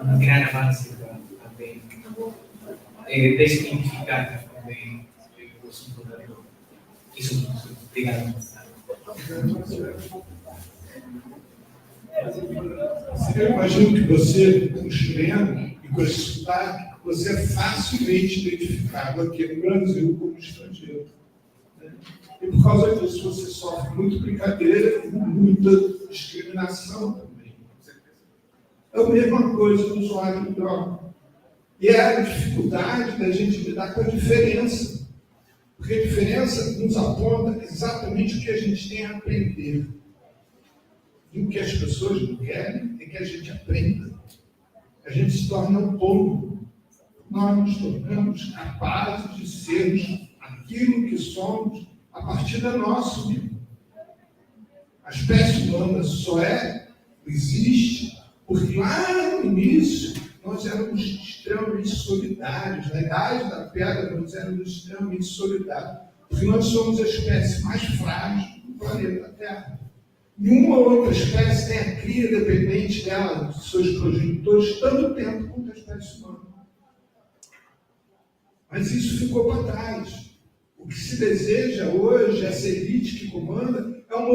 un gran avance también, desmitificar también o suponer isso, obrigado. Eu imagino que você, como chileno e com esse sotaque, você é facilmente identificado aqui no Brasil como estrangeiro. Né? E por causa disso você sofre muita brincadeira e muita discriminação também. É a mesma coisa do usuário de droga. E é a dificuldade da gente lidar com a diferença. Porque a diferença nos aponta exatamente o que a gente tem a aprender. E o que as pessoas não querem é que a gente aprenda. A gente se torna autônomo. Nós nos tornamos capazes de sermos aquilo que somos a partir da nossa união. A espécie humana só existe porque lá no início nós éramos extremamente solidários. Na idade da pedra nós éramos extremamente solidários. Porque nós somos a espécie mais frágil do planeta Terra. Nenhuma outra espécie tem a cria dependente dela, dos seus progenitores, tanto tempo quanto a espécie humana. Mas isso ficou para trás. O que se deseja hoje, essa elite que comanda, é uma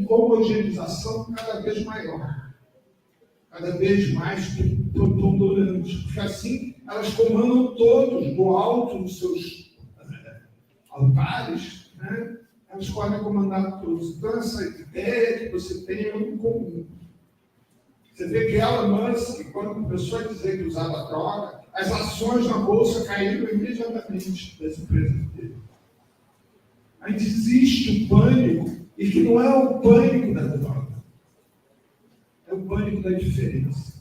homogeneização cada vez maior. Cada vez mais preponderante. Porque assim elas comandam todos do alto dos seus altares, né? Elas podem comandar todos. Então, essa ideia que você tem é um comum. Você vê que Elon Musk, quando começou a dizer que usava droga, as ações na bolsa caíram imediatamente das empresas dele. Ainda existe o pânico, e que não é o pânico da droga, é o pânico da diferença.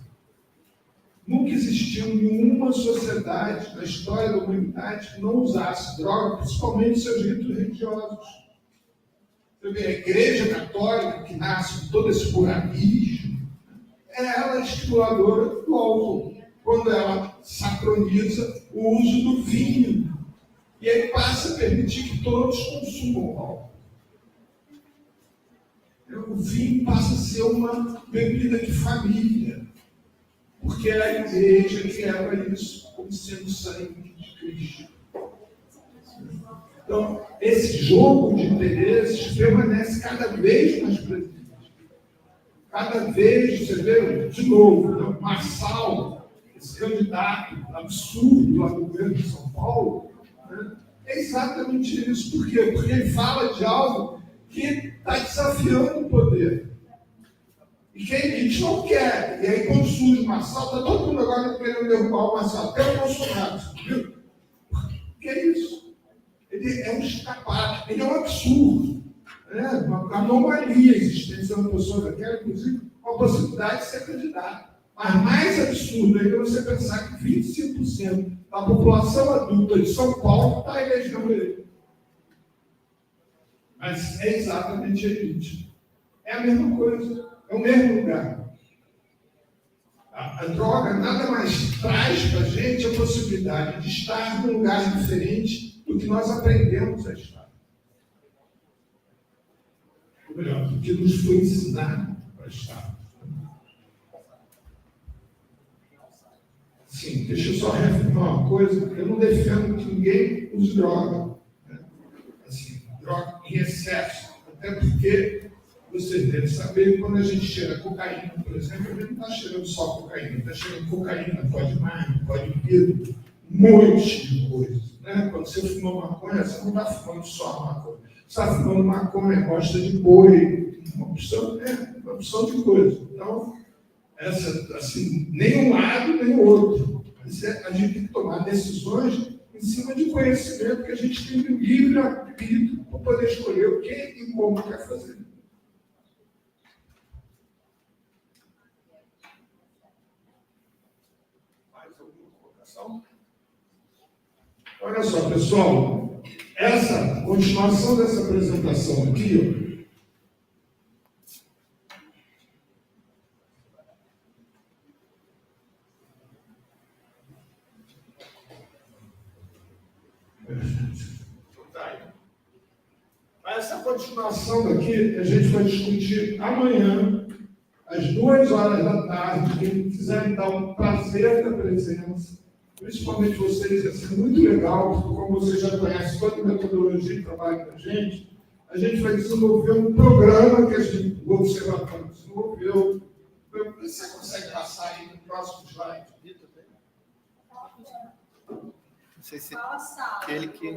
Nunca existiu nenhuma sociedade na história da humanidade que não usasse droga, principalmente seus ritos religiosos. Você vê, a Igreja Católica, que nasce com todo esse pluralismo, ela é estimuladora do álcool, quando ela sacroniza o uso do vinho. E aí passa a permitir que todos consumam álcool. O vinho passa a ser uma bebida de família, porque é a igreja que leva isso como sendo sangue de Cristo. Então, esse jogo de interesses permanece cada vez mais presente. Cada vez, você vê, de novo, Marçal, esse candidato absurdo lá do governo de São Paulo, né, é exatamente isso. Por quê? Porque ele fala de algo que está desafiando o poder. E que a elite não quer. E aí, quando surge o Marçal, está todo mundo agora querendo derrubar o Marçal. Até o Bolsonaro, viu? O que é isso? Ele é um escapado, ele é um absurdo. Uma anomalia existente de uma pessoa daquela, inclusive, com a possibilidade de ser candidato. Mas mais absurdo ainda é você pensar que 25% da população adulta de São Paulo está elegendo ele. Mas é exatamente a elite. É a mesma coisa, é o mesmo lugar. A droga nada mais traz para a gente a possibilidade de estar num lugar diferente do que nós aprendemos a estar. Ou melhor, do que nos foi ensinado para estar. Sim, deixa eu só reafirmar uma coisa. Eu não defendo que ninguém use droga. Né? Assim, droga em excesso. Até porque vocês devem saber que quando a gente cheira cocaína, por exemplo, a gente não está cheirando só cocaína, está cheirando cocaína, pó de maio, pó de vidro, um monte de coisas. Né? Quando você fuma maconha, você não está fumando só maconha. Você está fumando maconha, bosta de boi, uma opção de coisa. Então, assim, nem um lado, nem o outro. Mas a gente tem que tomar decisões em cima de conhecimento que a gente tem um livre-arbítrio para poder escolher o que e como quer fazer. Mais alguma colocação? Olha só, pessoal, essa continuação dessa apresentação aqui, Mas essa continuação daqui, a gente vai discutir amanhã, às 14h. Quem quiser, então, prazer da presença, principalmente vocês, vai ser muito legal, porque como vocês já conhecem toda a metodologia de trabalho da gente vai desenvolver um programa que o observatório desenvolveu. Você consegue passar aí no próximo slide? Não sei se aquele que...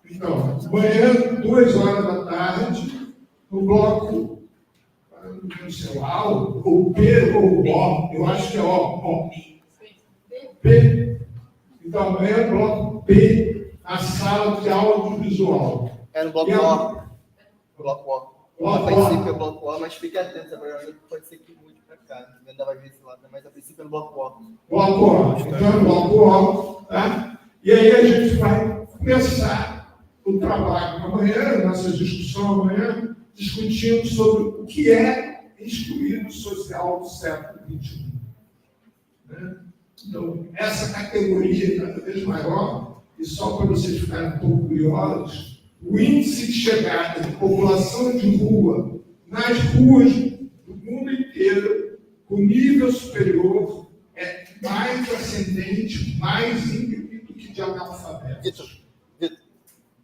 Então, amanhã, 14h, no bloco, não sei, o A, ou P, ou O, eu acho que é O. P. Então, amanhã é bloco P, a sala de audiovisual. É no bloco O. Bloco O. A princípio é bloco O, mas fique atento, agora pode ser que mude para cá. Ainda vai ver esse lado, mas a princípio é no bloco O. Bloco O. Então, é bloco O, tá? E aí a gente vai começar o trabalho amanhã, nossa discussão amanhã, discutindo sobre o que é excluído social do século XXI. Né? Então, essa categoria cada vez maior, e só para vocês ficarem um pouco curiosos, o índice de chegada de população de rua nas ruas do mundo inteiro, com nível superior, é mais ascendente, mais íngreme do que de analfabetos.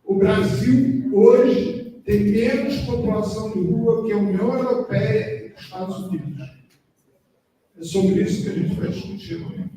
O Brasil, hoje, tem menos população de rua que a União Europeia e os Estados Unidos. É sobre isso que a gente vai discutir amanhã.